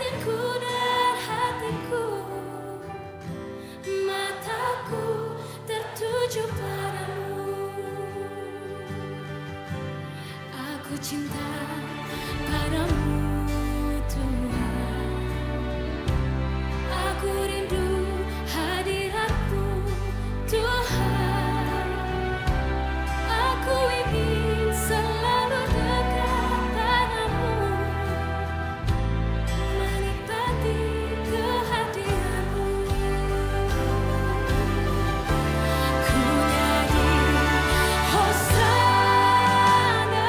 batinku dan hatiku, mataku tertuju padamu. Aku cinta padamu Tuhan, aku rindu hadiratmu Tuhan, aku ingin selalu dekat padamu, menikmati kehadiranmu. Ku nyanyi Hosana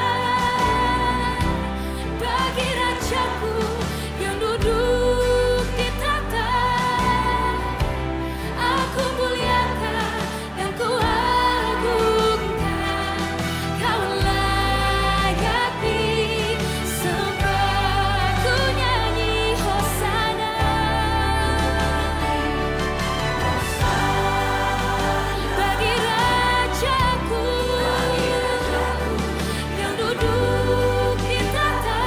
bagi Rajaku yang duduk di tahta. Aku muliakan dan ku agungkan, Kau layak disembah. Ku nyanyi Hosana bagi Rajaku yang duduk di tahta.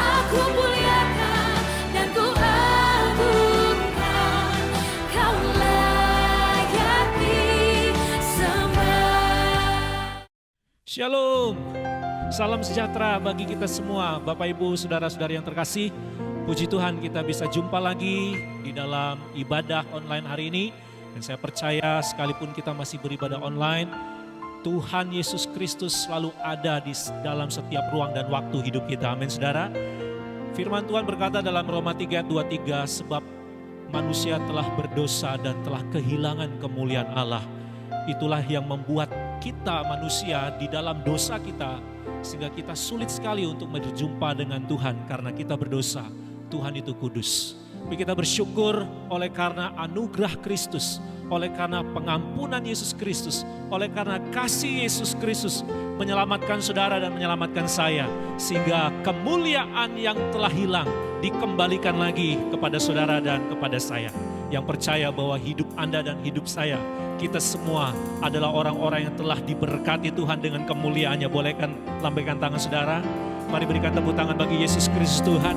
Aku muliakan dan ku agungkan, Kau layak disembah. Shalom, salam sejahtera bagi kita semua, Bapak Ibu, Saudara-saudari yang terkasih. Puji Tuhan kita bisa jumpa lagi di dalam ibadah online hari ini. Dan saya percaya sekalipun kita masih beribadah online, Tuhan Yesus Kristus selalu ada di dalam setiap ruang dan waktu hidup kita. Amin saudara. Firman Tuhan berkata dalam Roma 3:23, sebab manusia telah berdosa dan telah kehilangan kemuliaan Allah. Itulah yang membuat kita manusia di dalam dosa kita, sehingga kita sulit sekali untuk berjumpa dengan Tuhan karena kita berdosa. Tuhan itu kudus. Tapi kita bersyukur oleh karena anugerah Kristus, oleh karena pengampunan Yesus Kristus, oleh karena kasih Yesus Kristus menyelamatkan saudara dan menyelamatkan saya, sehingga kemuliaan yang telah hilang dikembalikan lagi kepada saudara dan kepada saya. Yang percaya bahwa hidup Anda dan hidup saya, kita semua adalah orang-orang yang telah diberkati Tuhan dengan kemuliaannya. Bolehkan lambaikan tangan saudara. Mari berikan tepuk tangan bagi Yesus Kristus Tuhan.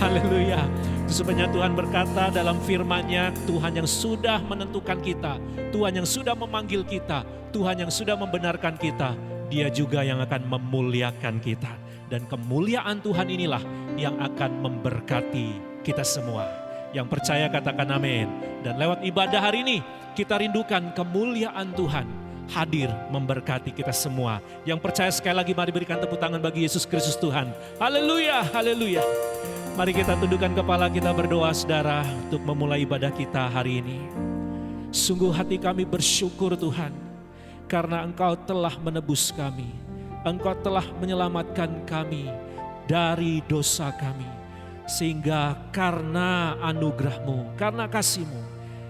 Haleluya. Sebenarnya Tuhan berkata dalam firman-Nya, Tuhan yang sudah menentukan kita, Tuhan yang sudah memanggil kita, Tuhan yang sudah membenarkan kita, Dia juga yang akan memuliakan kita. Dan kemuliaan Tuhan inilah yang akan memberkati kita semua. Yang percaya katakan amin. Dan lewat ibadah hari ini kita rindukan kemuliaan Tuhan hadir memberkati kita semua. Yang percaya sekali lagi mari berikan tepuk tangan bagi Yesus Kristus Tuhan. Haleluya, haleluya. Mari kita tundukkan kepala, kita berdoa saudara untuk memulai ibadah kita hari ini. Sungguh hati kami bersyukur Tuhan, karena Engkau telah menebus kami. Engkau telah menyelamatkan kami dari dosa kami. Sehingga karena anugerah-Mu, karena kasih-Mu,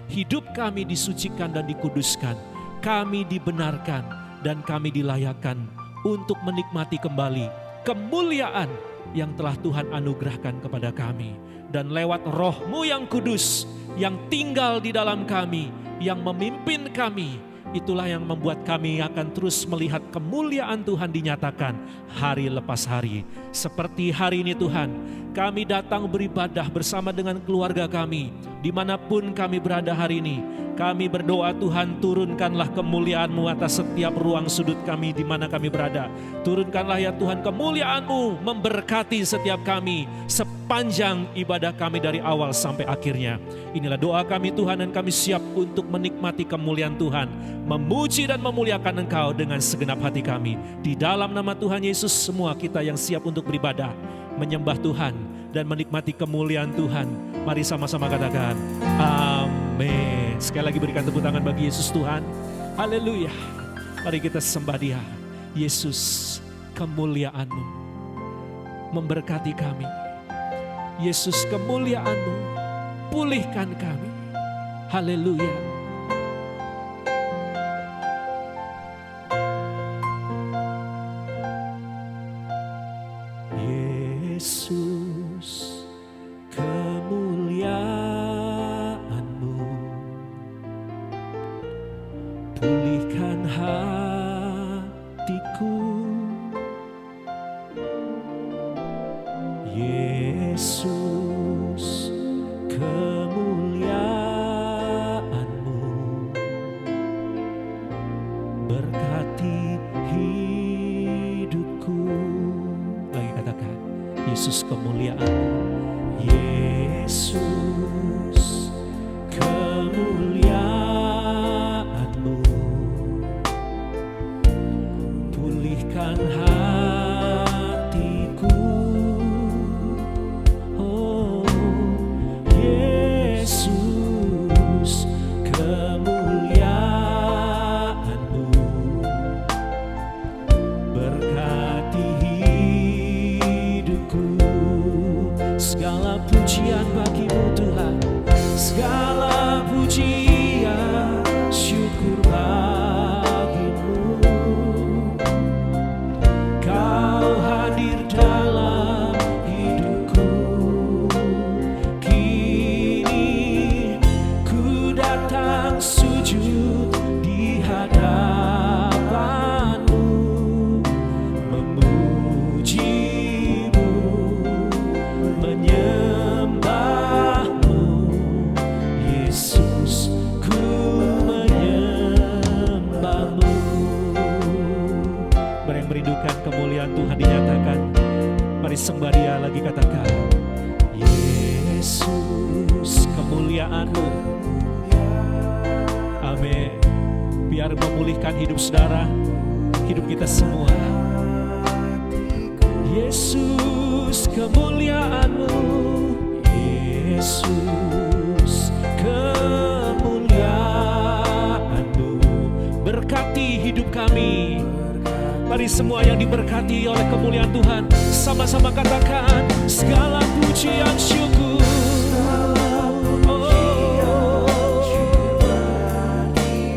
hidup kami disucikan dan dikuduskan. Kami dibenarkan dan kami dilayakkan untuk menikmati kembali kemuliaan yang telah Tuhan anugerahkan kepada kami. Dan lewat Roh-Mu yang kudus, yang tinggal di dalam kami, yang memimpin kami, itulah yang membuat kami akan terus melihat kemuliaan Tuhan dinyatakan hari lepas hari. Seperti hari ini Tuhan, kami datang beribadah bersama dengan keluarga kami, dimanapun kami berada hari ini. Kami berdoa Tuhan, turunkanlah kemuliaan-Mu atas setiap ruang sudut kami di mana kami berada. Turunkanlah ya Tuhan kemuliaan-Mu memberkati setiap kami sepanjang ibadah kami dari awal sampai akhirnya. Inilah doa kami Tuhan, dan kami siap untuk menikmati kemuliaan Tuhan, memuji dan memuliakan Engkau dengan segenap hati kami. Di dalam nama Tuhan Yesus, semua kita yang siap untuk beribadah, menyembah Tuhan dan menikmati kemuliaan Tuhan, mari sama-sama katakan amin. Sekali lagi berikan tepuk tangan bagi Yesus Tuhan. Haleluya. Mari kita sembah Dia. Yesus, kemuliaan-Mu memberkati kami. Yesus, kemuliaan-Mu pulihkan kami. Haleluya. Yesus, kemuliaan-Mu pulihkan hatiku. Yesus, kemuliaan-Mu berkati hidupku. Lagi katakan, Yesus, kemuliaan-Mu. Yesus, kemuliaan-Mu pulihkan hatiku. Oh Yesus, kemuliaan-Mu berkati hidupku. Segala pujian bagi-Mu Tuhan, segala pujian syukur bagi-Mu. Kau hadir dalam hidupku. Kini ku datang sujud di hadapan-Mu, memuji-Mu, menyembah-Mu. Yesus, ku menyembah-Mu. Yang merindukan kemuliaan Tuhan dinyatakan, mari sembah Dia lagi, katakan, Yesus, kemuliaan-Mu. Amin. Biar memulihkan hidup saudara, hidup kita semua. Yesus, kemuliaan-Mu. Yesus, kemuliaan-Mu berkati hidup kami. Mari semua yang diberkati oleh kemuliaan Tuhan, sama-sama katakan, segala pujian syukur. Oh,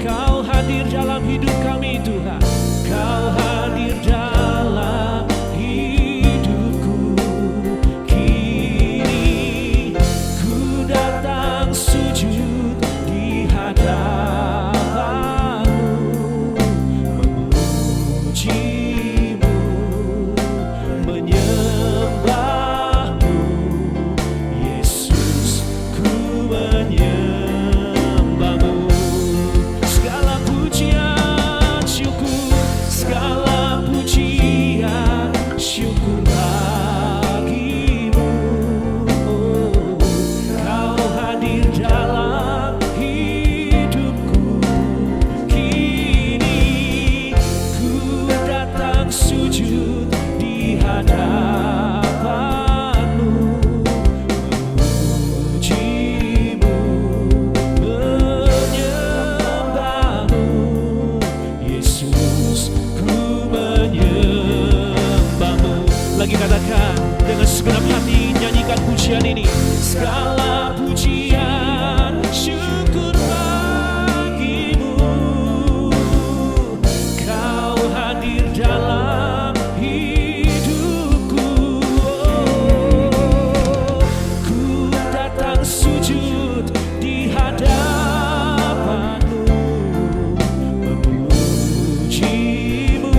Kau hadir dalam hidup kami Tuhan. Kau hadir dalam hidupku. Kini ku datang sujud di hadapan-Mu, memuji-Mu, menyembah-Mu. Yesus, ku menyembah-Mu. Segala pujian syukur, segala pujian syukur bagi-Mu. Oh, Kau hadir dalam hidupku. Kini ku datang sujud di hadapan-Mu, memuji-Mu, menyembah-Mu. Yesus, ku menyembah-Mu. Lagi katakan, dengan segenap hati nyanyikan pujian ini. Segala pujian syukur bagi-Mu. Kau hadir dalam hidupku. Oh, ku datang sujud di hadapan-Mu, memuji-Mu,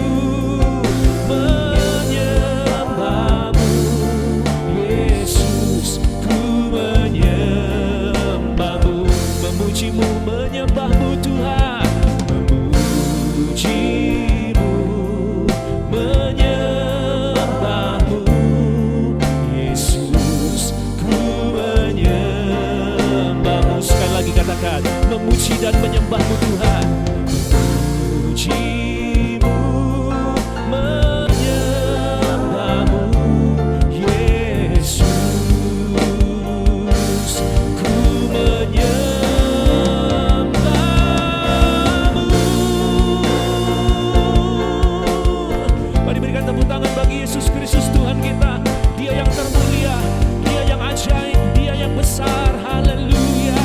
menyembah-Mu. Yesus, ku menyembah-Mu, memuji-Mu, menyembah-Mu Tuhan, memuji-Mu, menyembah-Mu. Yesus, ku menyembah-Mu. Sekali lagi katakan, memuji dan menyembah-Mu Tuhan, memuji-Mu, menyembah-Mu. Yesus, ku menyembah-Mu. Mari berikan tepuk tangan bagi Yesus Kristus Tuhan kita. Dia yang termulia, Dia yang ajaib, Dia yang besar. Haleluya.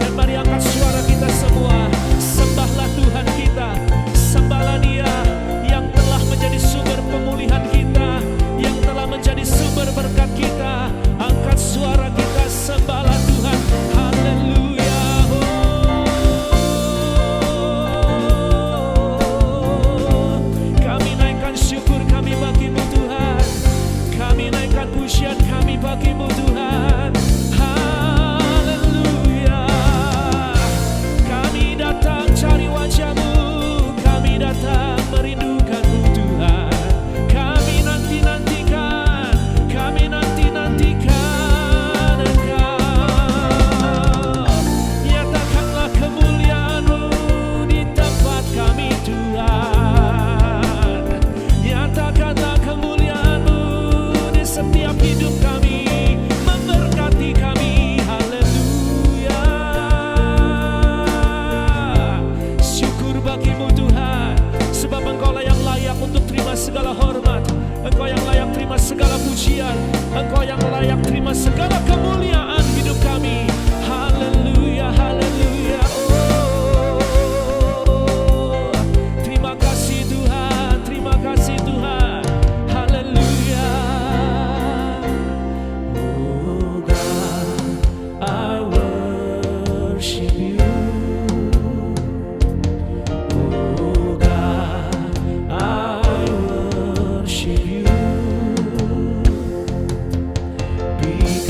Dan mari angkat suara kita semua. segala pujian. Engkau yang layak terima segala kemuliaan hidup kami. Haleluya, haleluya. Oh, terima kasih Tuhan, terima kasih Tuhan. Haleluya. Oh God, I worship you. Oh God, I worship you. Be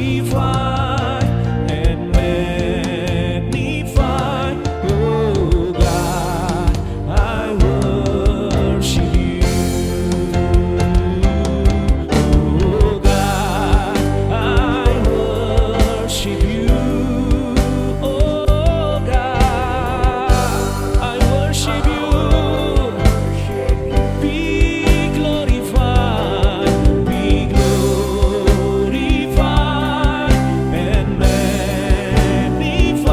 glorified and magnified. Oh God, I worship you. Oh God, I worship you. Oh God, I worship you. Be glorified, be glorified and magnified.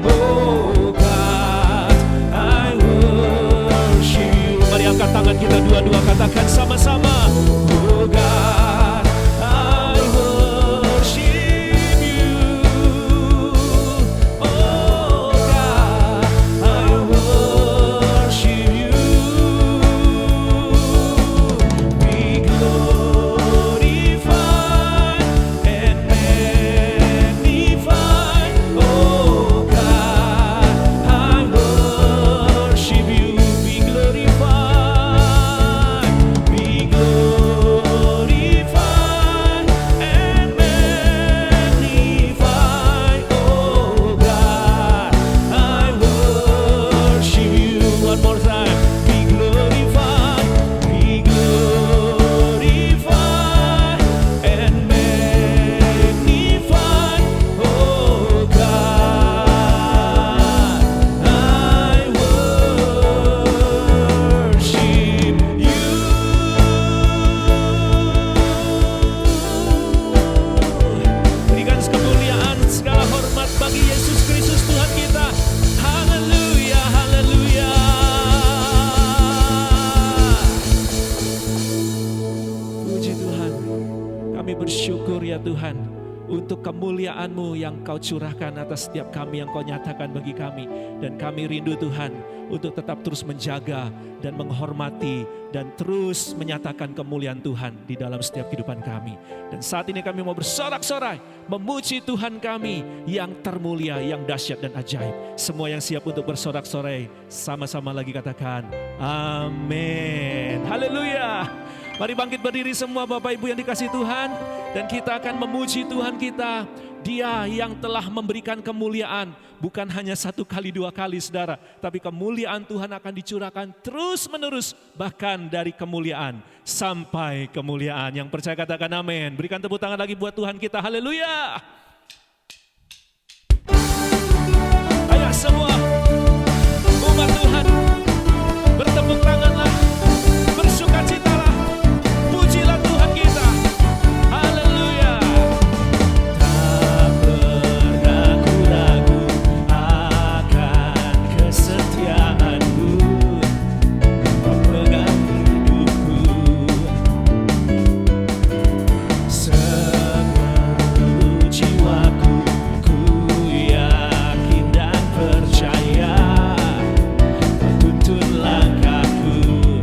Oh God, I worship you. Mari angkat tangan kita dua-dua, katakan sama-sama. Oh God, I worship you. Oh God, I worship you. Be glorified and magnified. Oh God, I worship you. Be glorified, be glorified and magnified. Oh God, I worship you. One more time. Be glorified, be glorified and magnified. Oh God, I worship you. Berikan kemuliaan, segala hormat bagi Yesus Kristus Tuhan kita. Haleluya, haleluya. Puji Tuhan, kami bersyukur ya Tuhan untuk kemuliaan-Mu yang Kau curahkan atas setiap kami, yang Kau nyatakan bagi kami. Dan kami rindu Tuhan untuk tetap terus menjaga dan menghormati dan terus menyatakan kemuliaan Tuhan di dalam setiap kehidupan kami. Dan saat ini kami mau bersorak-sorai memuji Tuhan kami yang termulia, yang dahsyat dan ajaib. Semua yang siap untuk bersorak-sorai sama-sama lagi katakan amin. Haleluya. Mari bangkit berdiri semua Bapak Ibu yang dikasihi Tuhan. Dan kita akan memuji Tuhan kita. Dia yang telah memberikan kemuliaan. Bukan hanya satu kali, dua kali saudara. Tapi kemuliaan Tuhan akan dicurahkan terus menerus. Bahkan dari kemuliaan sampai kemuliaan. Yang percaya katakan amin. Berikan tepuk tangan lagi buat Tuhan kita. Haleluya. Ayo semua umat Tuhan bertepuk tanganlah, bersukacitalah, pujilah Tuhan kita. Haleluya. Tak pernah ku ragu akan kesetiaan-Mu, pemegang hidupku. Seluruh jiwaku ku yakin dan percaya, Kau tuntun langkahku.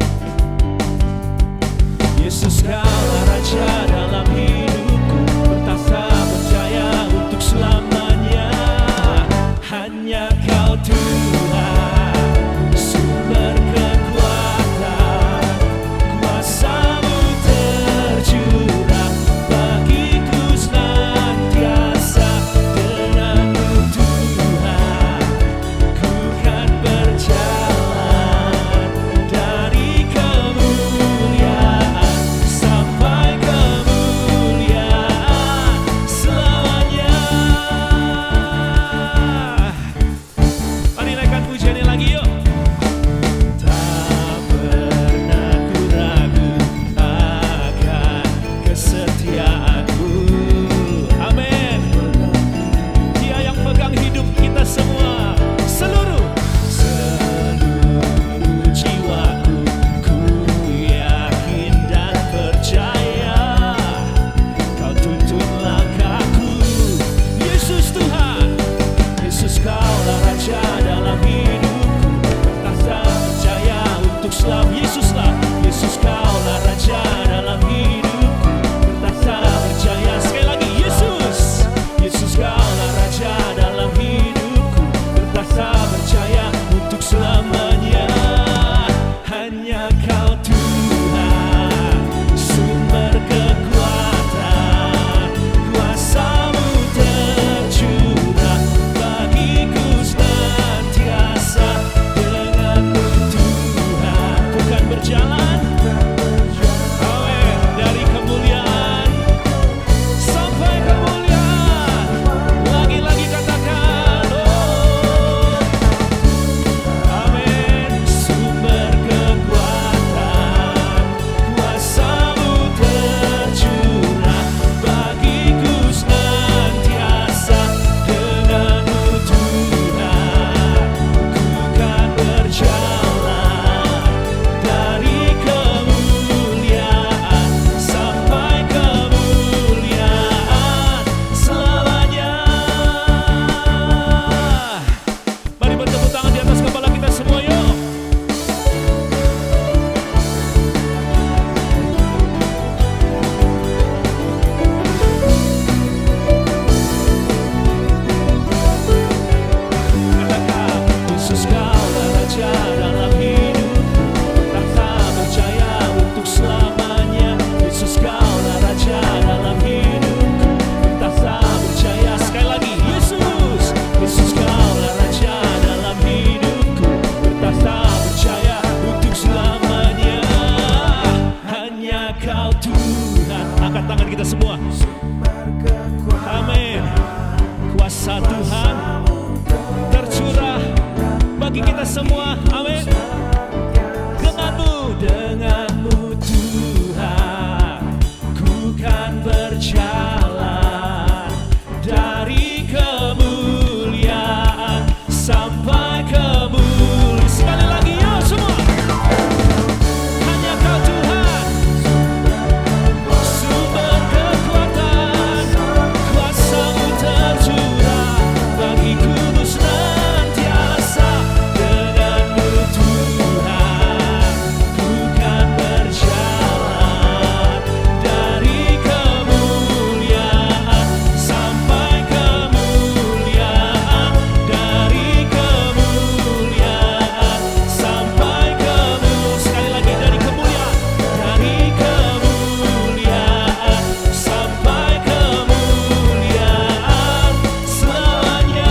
Yesus Kaulah Raja dalam hidupku, bertahta percaya untuk selamanya. Hanya Kau Tuhan, sumber kekuatan, kuasa-Mu tercurah bagiku senantiasa. Denganmu Tuhan, ku kan berjalan dari kemuliaan sampai Kau Tuhan. Angkat tangan kita semua. Amin. Kuasa Tuhan tercurah bagi kita semua. Amin. Denganmu Tuhan, ku kan berjalan dari kemuliaan sampai kemuliaan. Sekali lagi yuk semua. Hanya Kau Tuhan, sumber kekuatan, kuasa-Mu tercurah bagiku senantiasa. Denganmu Tuhan, ku kan berjalan dari kemuliaan sampai kemuliaan, dari kemuliaan sampai kemuliaan. Sekali lagi, dari kemuliaan sampai kemuliaan selamanya.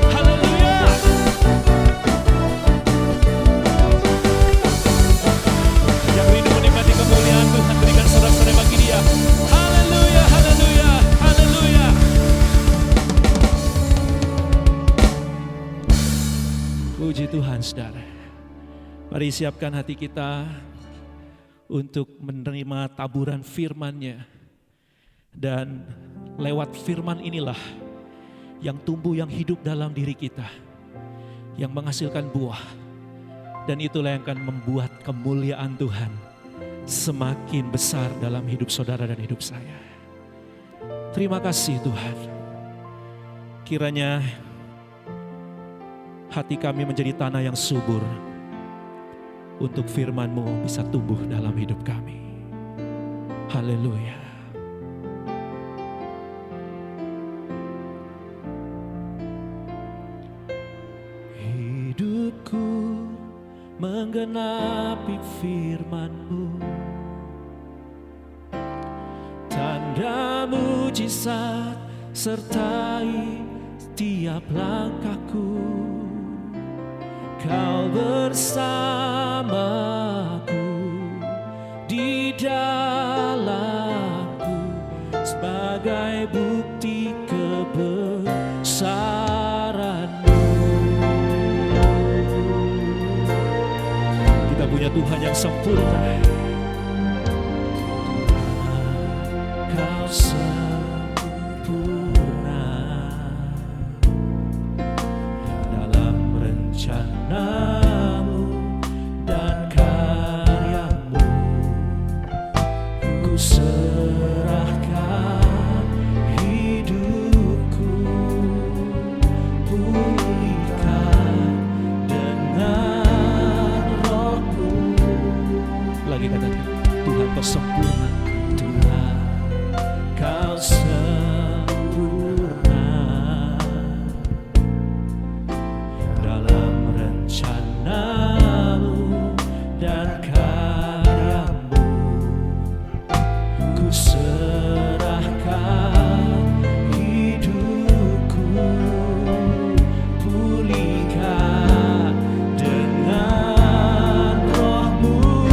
Haleluya. Yang rindu menikmati kemuliaan Tuhan, berikan sorak-sorai bagi Dia. Haleluya, haleluya, haleluya. Puji Tuhan, saudara. Mari siapkan hati kita untuk menerima taburan firman-Nya. Dan lewat firman inilah yang tumbuh, yang hidup dalam diri kita, yang menghasilkan buah. Dan itulah yang akan membuat kemuliaan Tuhan semakin besar dalam hidup saudara dan hidup saya. Terima kasih Tuhan. Kiranya hati kami menjadi tanah yang subur untuk firman-Mu bisa tumbuh dalam hidup kami. Haleluya. Hidupku menggenapi firman-Mu, tanda mujizat sertai setiap langkahku. Kau bersamaku di dalamku sebagai bukti kebesaran-Mu. Kita punya Tuhan yang sempurna. Kau sempurna dalam rencana-Mu dan karya-Mu. Ku serahkan hidupku, pulihkan dengan Roh-Mu. Lagi kata dia, Tuhan Kau sempurna. Tuhan Kau sempurna dalam rencana-Mu dan karya-Mu. Ku serahkan hidupku, pulihkan dengan Roh-Mu.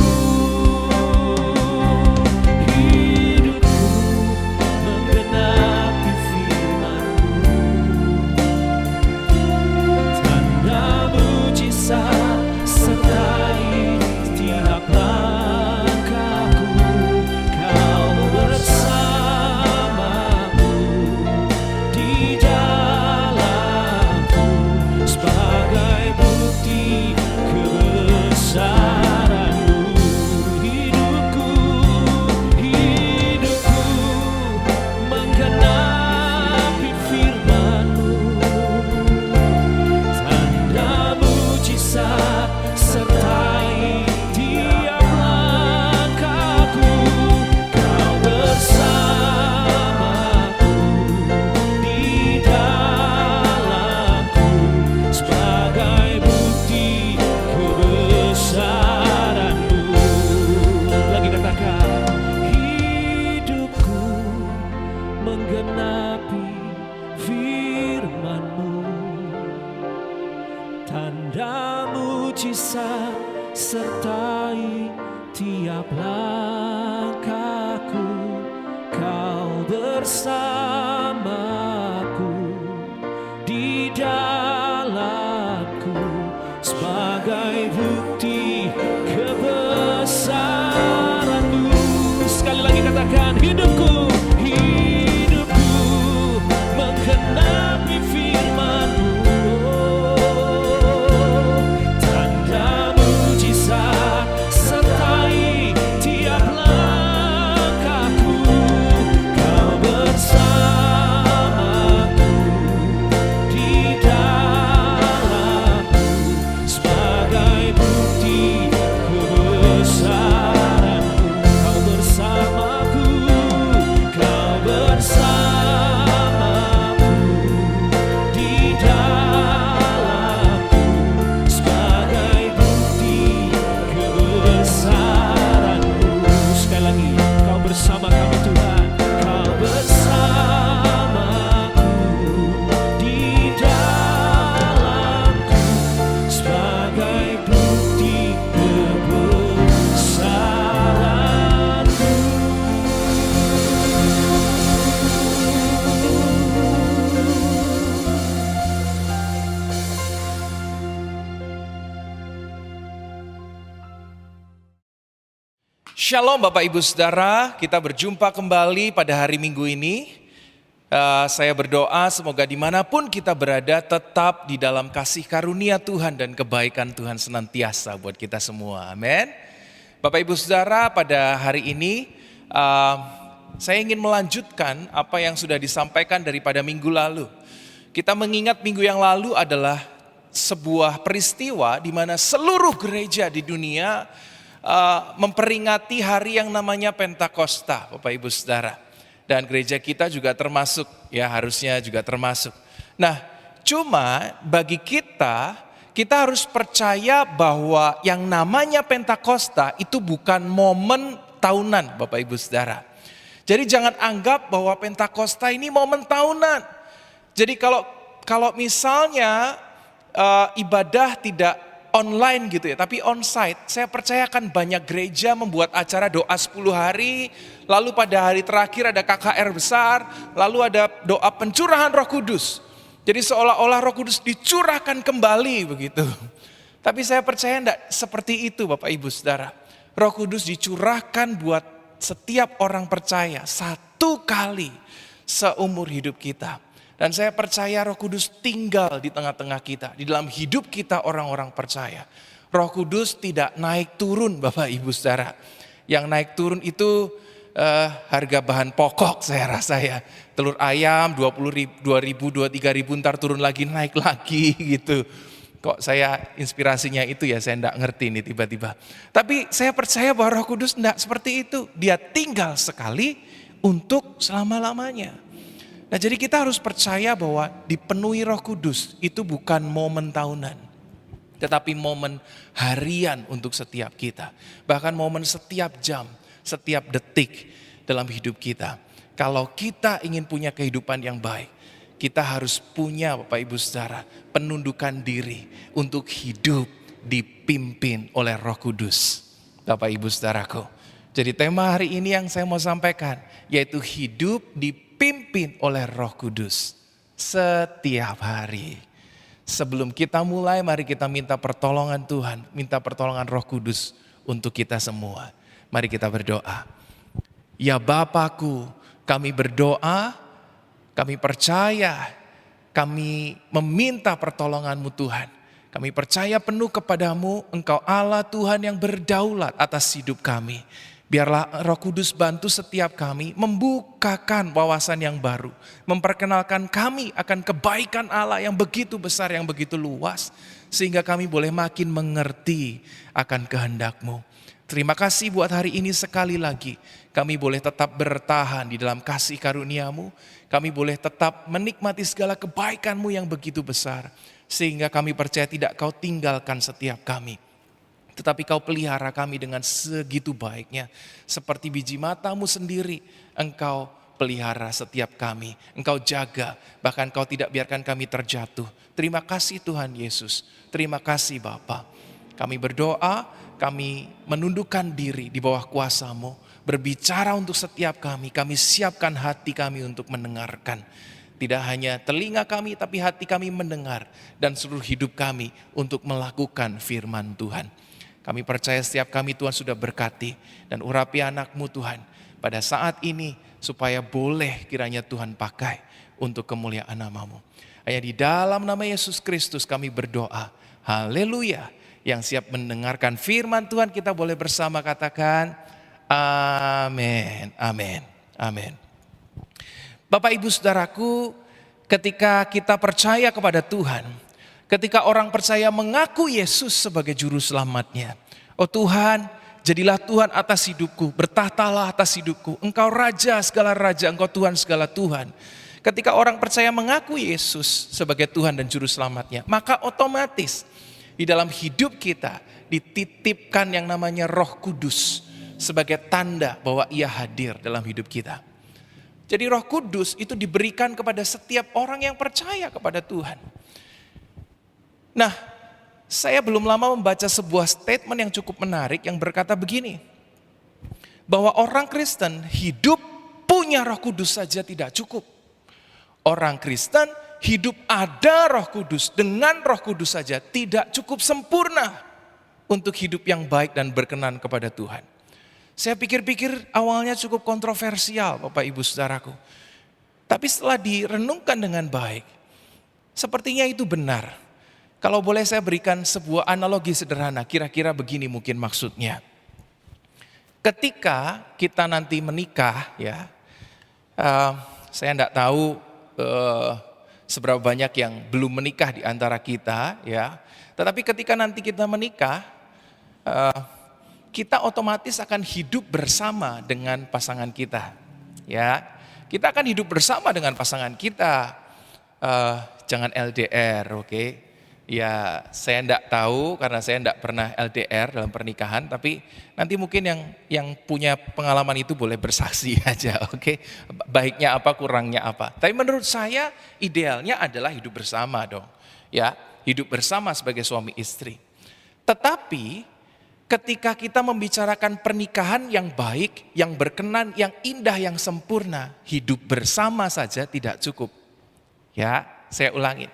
mujizat sertai tiap langkahku. Kau bersamaku di dalamku sebagai bukti kebesaran-Mu. Sekali lagi katakan, hidupku menggenapi firman-Mu. Tanda mujizat sertai tiap langkahku. Kau bersamaku di dalamku sebagai bukti kebesaran-Mu. Kau bersamaku, Kau bersamaku di dalamku sebagai bukti kebesaran-Mu. Sekali lagi, Kau bersama kami Tuhan. Kau bersamaku di dalamku sebagai bukti kebesaran-Mu. Shalom Bapak Ibu Saudara, kita berjumpa kembali pada hari Minggu ini. Saya berdoa semoga dimanapun kita berada tetap di dalam kasih karunia Tuhan dan kebaikan Tuhan senantiasa buat kita semua, amin. Bapak Ibu Saudara, pada hari ini saya ingin melanjutkan apa yang sudah disampaikan daripada minggu lalu. Kita mengingat minggu yang lalu adalah sebuah peristiwa di mana seluruh gereja di dunia memperingati hari yang namanya Pentakosta, Bapak Ibu Saudara. Dan gereja kita juga termasuk, ya harusnya juga termasuk. Nah, cuma bagi kita harus percaya bahwa yang namanya Pentakosta itu bukan momen tahunan, Bapak Ibu Saudara. Jadi jangan anggap bahwa Pentakosta ini momen tahunan. Jadi kalau misalnya ibadah tidak online gitu ya, tapi onsite, saya percayakan banyak gereja membuat acara doa 10 hari, lalu pada hari terakhir ada KKR besar, lalu ada doa pencurahan Roh Kudus. Jadi seolah-olah Roh Kudus dicurahkan kembali begitu. Tapi saya percaya enggak seperti itu Bapak Ibu Saudara. Roh Kudus dicurahkan buat setiap orang percaya satu kali seumur hidup kita. Dan saya percaya Roh Kudus tinggal di tengah-tengah kita, di dalam hidup kita orang-orang percaya. Roh Kudus tidak naik turun Bapak Ibu Saudara. Yang naik turun itu harga bahan pokok saya rasa ya. Telur ayam 20.000, 2.000, 23.000 ntar turun lagi naik lagi gitu. Kok saya inspirasinya itu ya saya enggak ngerti nih tiba-tiba. Tapi saya percaya bahwa Roh Kudus enggak seperti itu. Dia tinggal sekali untuk selama-lamanya. Nah jadi kita harus percaya bahwa dipenuhi Roh Kudus itu bukan momen tahunan. Tetapi momen harian untuk setiap kita. Bahkan momen setiap jam, setiap detik dalam hidup kita. Kalau kita ingin punya kehidupan yang baik, kita harus punya Bapak Ibu Saudara penundukan diri untuk hidup dipimpin oleh Roh Kudus. Bapak Ibu Saudaraku. Jadi tema hari ini yang saya mau sampaikan yaitu hidup dipimpin oleh Roh Kudus setiap hari. Sebelum kita mulai, mari kita minta pertolongan Tuhan, minta pertolongan Roh Kudus untuk kita semua. Mari kita berdoa. Ya Bapakku, kami berdoa, kami percaya, kami meminta pertolongan-Mu Tuhan. Kami percaya penuh kepadamu, Engkau Allah Tuhan yang berdaulat atas hidup kami. Biarlah Roh Kudus bantu setiap kami membukakan wawasan yang baru. Memperkenalkan kami akan kebaikan Allah yang begitu besar, yang begitu luas. Sehingga kami boleh makin mengerti akan kehendak-Mu. Terima kasih buat hari ini sekali lagi. Kami boleh tetap bertahan di dalam kasih karunia-Mu. Kami boleh tetap menikmati segala kebaikan-Mu yang begitu besar. Sehingga kami percaya tidak Kau tinggalkan setiap kami. Tetapi Kau pelihara kami dengan segitu baiknya. Seperti biji mata-Mu sendiri, Engkau pelihara setiap kami. Engkau jaga, bahkan Kau tidak biarkan kami terjatuh. Terima kasih Tuhan Yesus. Terima kasih Bapa. Kami berdoa, kami menundukkan diri di bawah kuasa-Mu. Berbicara untuk setiap kami siapkan hati kami untuk mendengarkan. Tidak hanya telinga kami, tapi hati kami mendengar. Dan seluruh hidup kami untuk melakukan firman Tuhan. Kami percaya setiap kami Tuhan sudah berkati dan urapi anak-Mu Tuhan pada saat ini supaya boleh kiranya Tuhan pakai untuk kemuliaan nama-Mu. Hanya di dalam nama Yesus Kristus kami berdoa. Haleluya. Yang siap mendengarkan firman Tuhan kita boleh bersama katakan amin, amin, amin. Bapak Ibu Saudaraku, ketika kita percaya kepada Tuhan, ketika orang percaya mengaku Yesus sebagai juru selamatnya. Oh Tuhan, jadilah Tuhan atas hidupku, bertahtalah atas hidupku. Engkau Raja segala Raja, Engkau Tuhan segala Tuhan. Ketika orang percaya mengaku Yesus sebagai Tuhan dan juru selamatnya, maka otomatis di dalam hidup kita dititipkan yang namanya Roh Kudus sebagai tanda bahwa Ia hadir dalam hidup kita. Jadi Roh Kudus itu diberikan kepada setiap orang yang percaya kepada Tuhan. Nah, saya belum lama membaca sebuah statement yang cukup menarik yang berkata begini. Bahwa orang Kristen hidup punya Roh Kudus saja tidak cukup. Orang Kristen hidup ada Roh Kudus, dengan Roh Kudus saja tidak cukup sempurna untuk hidup yang baik dan berkenan kepada Tuhan. Saya pikir-pikir awalnya cukup kontroversial Bapak Ibu Saudaraku. Tapi setelah direnungkan dengan baik, sepertinya itu benar. Kalau boleh saya berikan sebuah analogi sederhana, kira-kira begini mungkin maksudnya. Ketika kita nanti menikah, ya, saya tidak tahu seberapa banyak yang belum menikah di antara kita, ya. Tetapi ketika nanti kita menikah, kita otomatis akan hidup bersama dengan pasangan kita, ya. Kita akan hidup bersama dengan pasangan kita, jangan LDR, oke? Ya, saya enggak tahu karena saya enggak pernah LDR dalam pernikahan, tapi nanti mungkin yang punya pengalaman itu boleh bersaksi aja, oke? Baiknya apa, kurangnya apa. Tapi menurut saya idealnya adalah hidup bersama dong, ya, hidup bersama sebagai suami istri. Tetapi ketika kita membicarakan pernikahan yang baik, yang berkenan, yang indah, yang sempurna, hidup bersama saja tidak cukup. Ya, saya ulangi.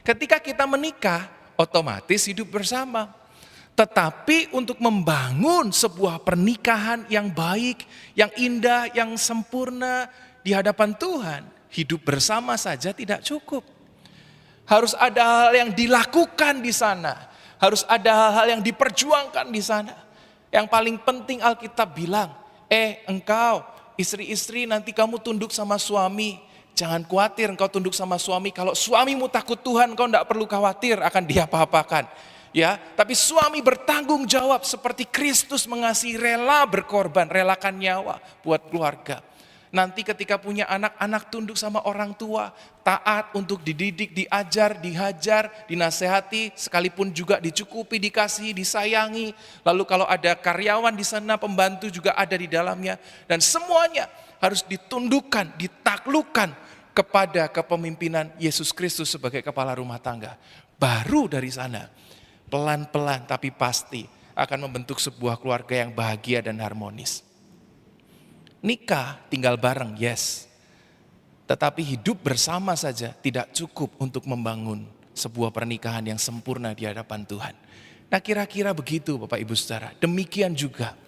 Ketika kita menikah, otomatis hidup bersama. Tetapi untuk membangun sebuah pernikahan yang baik, yang indah, yang sempurna di hadapan Tuhan, hidup bersama saja tidak cukup. Harus ada hal yang dilakukan di sana. Harus ada hal-hal yang diperjuangkan di sana. Yang paling penting Alkitab bilang, engkau istri-istri nanti kamu tunduk sama suami. Jangan khawatir engkau tunduk sama suami. Kalau suamimu takut Tuhan, engkau tidak perlu khawatir akan diapa-apakan. Ya, tapi suami bertanggung jawab seperti Kristus mengasihi, rela berkorban, relakan nyawa buat keluarga. Nanti ketika punya anak-anak tunduk sama orang tua, taat untuk dididik, diajar, dihajar, dinasehati, sekalipun juga dicukupi, dikasihi, disayangi. Lalu kalau ada karyawan di sana, pembantu juga ada di dalamnya. Dan semuanya harus ditundukkan, ditaklukkan kepada kepemimpinan Yesus Kristus sebagai kepala rumah tangga. Baru dari sana, pelan-pelan tapi pasti akan membentuk sebuah keluarga yang bahagia dan harmonis. Nikah tinggal bareng, yes. Tetapi hidup bersama saja tidak cukup untuk membangun sebuah pernikahan yang sempurna di hadapan Tuhan. Nah, kira-kira begitu Bapak Ibu Saudara. Demikian juga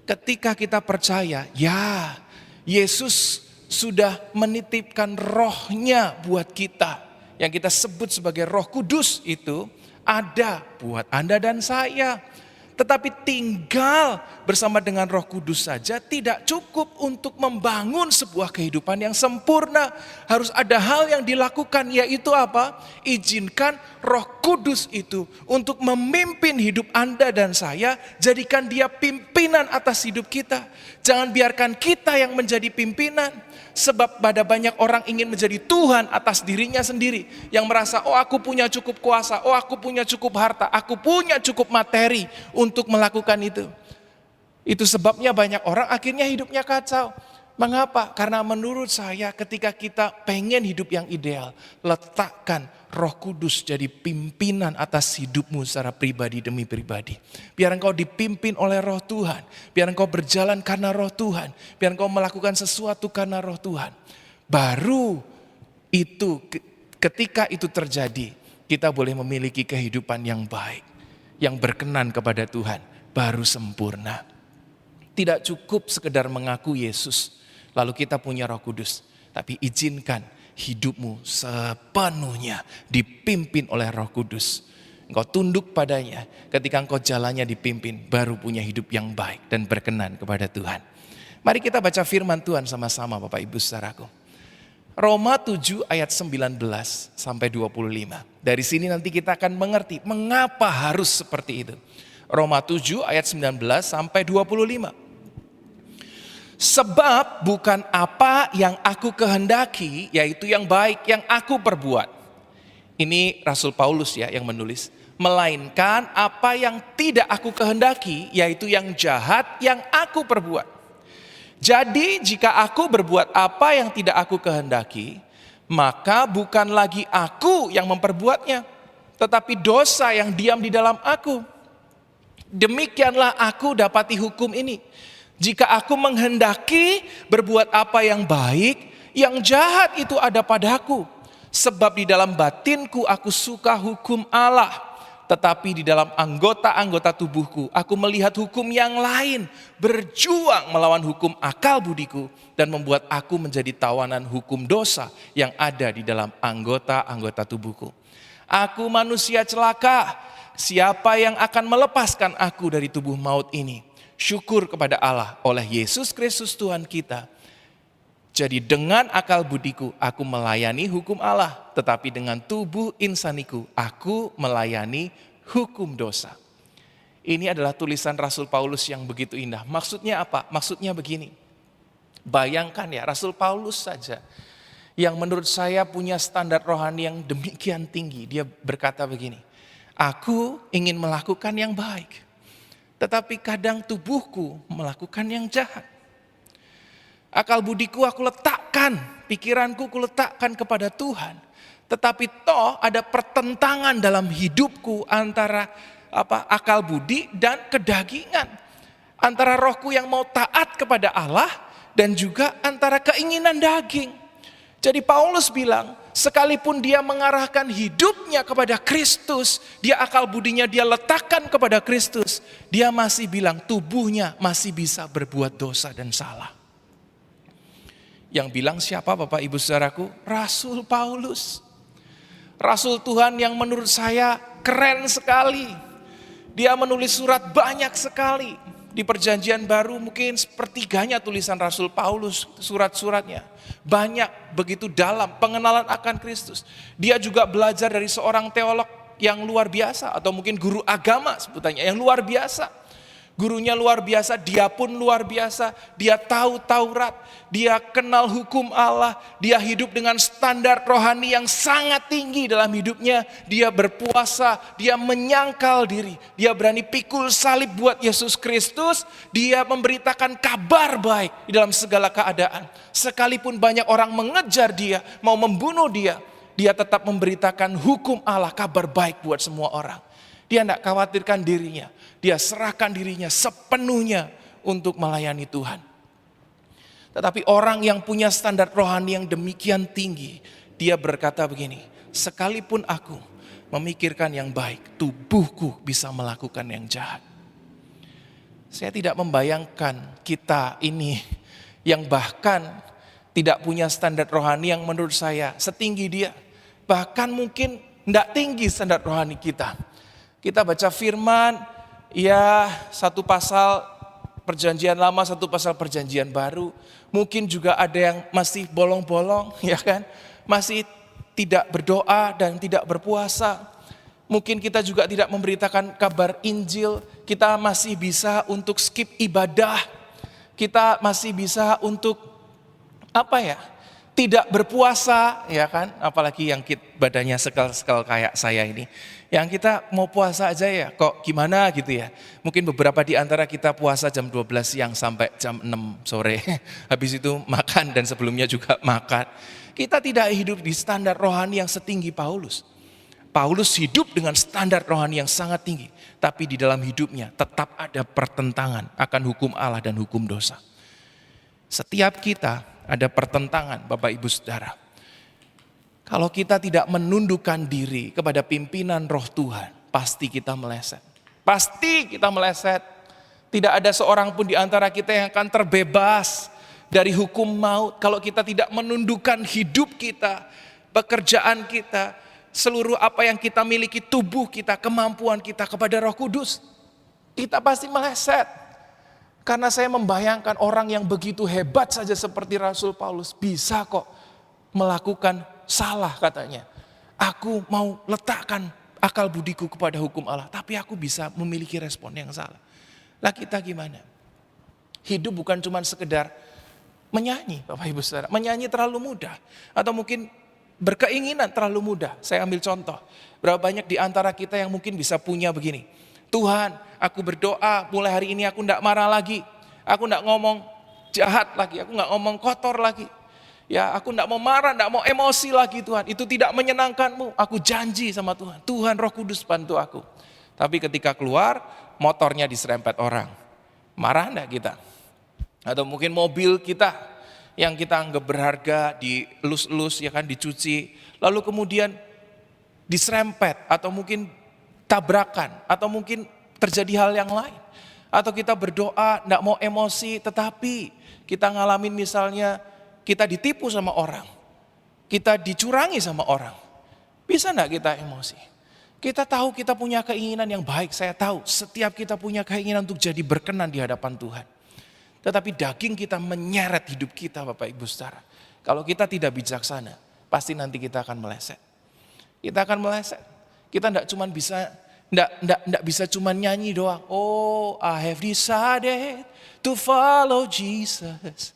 ketika kita percaya, ya Yesus sudah menitipkan rohnya buat kita. Yang kita sebut sebagai Roh Kudus itu ada buat Anda dan saya. Tetapi tinggal bersama dengan Roh Kudus saja tidak cukup untuk membangun sebuah kehidupan yang sempurna. Harus ada hal yang dilakukan, yaitu apa? Izinkan Roh Kudus itu untuk memimpin hidup Anda dan saya. Jadikan Dia pimpinan atas hidup kita. Jangan biarkan kita yang menjadi pimpinan. Sebab pada banyak orang ingin menjadi Tuhan atas dirinya sendiri. Yang merasa, aku punya cukup kuasa, aku punya cukup harta, aku punya cukup materi untuk melakukan itu. Itu sebabnya banyak orang akhirnya hidupnya kacau. Mengapa? Karena menurut saya ketika kita pengen hidup yang ideal, letakkan Roh Kudus jadi pimpinan atas hidupmu secara pribadi demi pribadi. Biar engkau dipimpin oleh Roh Tuhan, biar engkau berjalan karena Roh Tuhan, biar engkau melakukan sesuatu karena Roh Tuhan. Baru itu, ketika itu terjadi, kita boleh memiliki kehidupan yang baik, yang berkenan kepada Tuhan, baru sempurna. Tidak cukup sekedar mengaku Yesus, lalu kita punya Roh Kudus. Tapi izinkan hidupmu sepenuhnya dipimpin oleh Roh Kudus. Engkau tunduk padanya, ketika engkau jalannya dipimpin, baru punya hidup yang baik dan berkenan kepada Tuhan. Mari kita baca firman Tuhan sama-sama Bapak Ibu saudaraku. Roma 7 ayat 19 sampai 25. Dari sini nanti kita akan mengerti mengapa harus seperti itu. Roma 7 ayat 19 sampai 25. Sebab bukan apa yang aku kehendaki, yaitu yang baik yang aku perbuat. Ini Rasul Paulus ya yang menulis. Melainkan apa yang tidak aku kehendaki, yaitu yang jahat yang aku perbuat. Jadi jika aku berbuat apa yang tidak aku kehendaki, maka bukan lagi aku yang memperbuatnya, tetapi dosa yang diam di dalam aku. Demikianlah aku dapati hukum ini. Jika aku menghendaki berbuat apa yang baik, yang jahat itu ada padaku. Sebab di dalam batinku aku suka hukum Allah. Tetapi di dalam anggota-anggota tubuhku aku melihat hukum yang lain. Berjuang melawan hukum akal budiku. Dan membuat aku menjadi tawanan hukum dosa yang ada di dalam anggota-anggota tubuhku. Aku manusia celaka. Siapa yang akan melepaskan aku dari tubuh maut ini? Syukur kepada Allah oleh Yesus Kristus Tuhan kita. Jadi dengan akal budiku aku melayani hukum Allah. Tetapi dengan tubuh insaniku aku melayani hukum dosa. Ini adalah tulisan Rasul Paulus yang begitu indah. Maksudnya apa? Maksudnya begini. Bayangkan ya, Rasul Paulus saja yang menurut saya punya standar rohani yang demikian tinggi. Dia berkata begini. Aku ingin melakukan yang baik. Tetapi kadang tubuhku melakukan yang jahat. Akal budiku aku letakkan, pikiranku aku letakkan kepada Tuhan. Tetapi toh ada pertentangan dalam hidupku antara akal budi dan kedagingan. Antara rohku yang mau taat kepada Allah dan juga antara keinginan daging. Jadi Paulus bilang, sekalipun dia mengarahkan hidupnya kepada Kristus, dia akal budinya dia letakkan kepada Kristus, dia masih bilang tubuhnya masih bisa berbuat dosa dan salah. Yang bilang siapa Bapak Ibu saudaraku? Rasul Paulus. Rasul Tuhan yang menurut saya keren sekali. Dia menulis surat banyak sekali. Di perjanjian baru mungkin sepertiganya tulisan Rasul Paulus, surat-suratnya. Banyak, begitu dalam pengenalan akan Kristus. Dia juga belajar dari seorang teolog yang luar biasa. Atau mungkin guru agama sebutannya yang luar biasa. Gurunya luar biasa, dia pun luar biasa. Dia tahu Taurat, dia kenal hukum Allah. Dia hidup dengan standar rohani yang sangat tinggi dalam hidupnya. Dia berpuasa, dia menyangkal diri. Dia berani pikul salib buat Yesus Kristus. Dia memberitakan kabar baik di dalam segala keadaan. Sekalipun banyak orang mengejar dia, mau membunuh dia, dia tetap memberitakan hukum Allah, kabar baik buat semua orang. Dia tidak khawatirkan dirinya. Dia serahkan dirinya sepenuhnya untuk melayani Tuhan. Tetapi orang yang punya standar rohani yang demikian tinggi, dia berkata begini, sekalipun aku memikirkan yang baik, tubuhku bisa melakukan yang jahat. Saya tidak membayangkan kita ini yang bahkan tidak punya standar rohani yang menurut saya setinggi dia. Bahkan mungkin tidak tinggi standar rohani kita. Kita baca firman, ya satu pasal perjanjian lama, satu pasal perjanjian baru. Mungkin juga ada yang masih bolong-bolong, ya kan? Masih tidak berdoa dan tidak berpuasa. Mungkin kita juga tidak memberitakan kabar Injil. Kita masih bisa untuk skip ibadah. Kita masih bisa untuk tidak berpuasa, ya kan? Apalagi yang badannya sekal-sekal kayak saya ini. Yang kita mau puasa aja ya, kok gimana gitu ya. Mungkin beberapa di antara kita puasa jam 12 siang sampai jam 6 sore. Habis itu makan dan sebelumnya juga makan. Kita tidak hidup di standar rohani yang setinggi Paulus. Paulus hidup dengan standar rohani yang sangat tinggi. Tapi di dalam hidupnya tetap ada pertentangan akan hukum Allah dan hukum dosa. Setiap kita ada pertentangan, Bapak Ibu Saudara. Kalau kita tidak menundukkan diri kepada pimpinan roh Tuhan, pasti kita meleset. Pasti kita meleset. Tidak ada seorang pun di antara kita yang akan terbebas dari hukum maut. Kalau kita tidak menundukkan hidup kita, pekerjaan kita, seluruh apa yang kita miliki, tubuh kita, kemampuan kita kepada Roh Kudus. Kita pasti meleset. Karena saya membayangkan orang yang begitu hebat saja seperti Rasul Paulus bisa kok melakukan salah katanya. Aku mau letakkan akal budiku kepada hukum Allah, tapi aku bisa memiliki respon yang salah. Lah kita gimana? Hidup bukan cuma sekedar menyanyi, Bapak Ibu Saudara. Menyanyi terlalu mudah. Atau mungkin berkeinginan terlalu mudah. Saya ambil contoh. Berapa banyak di antara kita yang mungkin bisa punya begini. Tuhan, aku berdoa mulai hari ini aku enggak marah lagi. Aku enggak ngomong jahat lagi. Aku enggak ngomong kotor lagi. Ya, aku enggak mau marah, enggak mau emosi lagi Tuhan. Itu tidak menyenangkanmu. Aku janji sama Tuhan. Tuhan Roh Kudus bantu aku. Tapi ketika keluar, motornya diserempet orang. Marah enggak kita? Atau mungkin mobil kita yang kita anggap berharga, dielus-elus, ya kan, dicuci. Lalu kemudian diserempet atau mungkin tabrakan, atau mungkin terjadi hal yang lain. Atau kita berdoa, enggak mau emosi, tetapi kita ngalamin misalnya kita ditipu sama orang. Kita dicurangi sama orang. Bisa enggak kita emosi? Kita tahu kita punya keinginan yang baik, saya tahu setiap kita punya keinginan untuk jadi berkenan di hadapan Tuhan. Tetapi daging kita menyeret hidup kita, Bapak Ibu Saudara. Kalau kita tidak bijaksana, pasti nanti kita akan meleset. Kita akan meleset. Kita enggak bisa cuma nyanyi doang. Oh, I have decided to follow Jesus.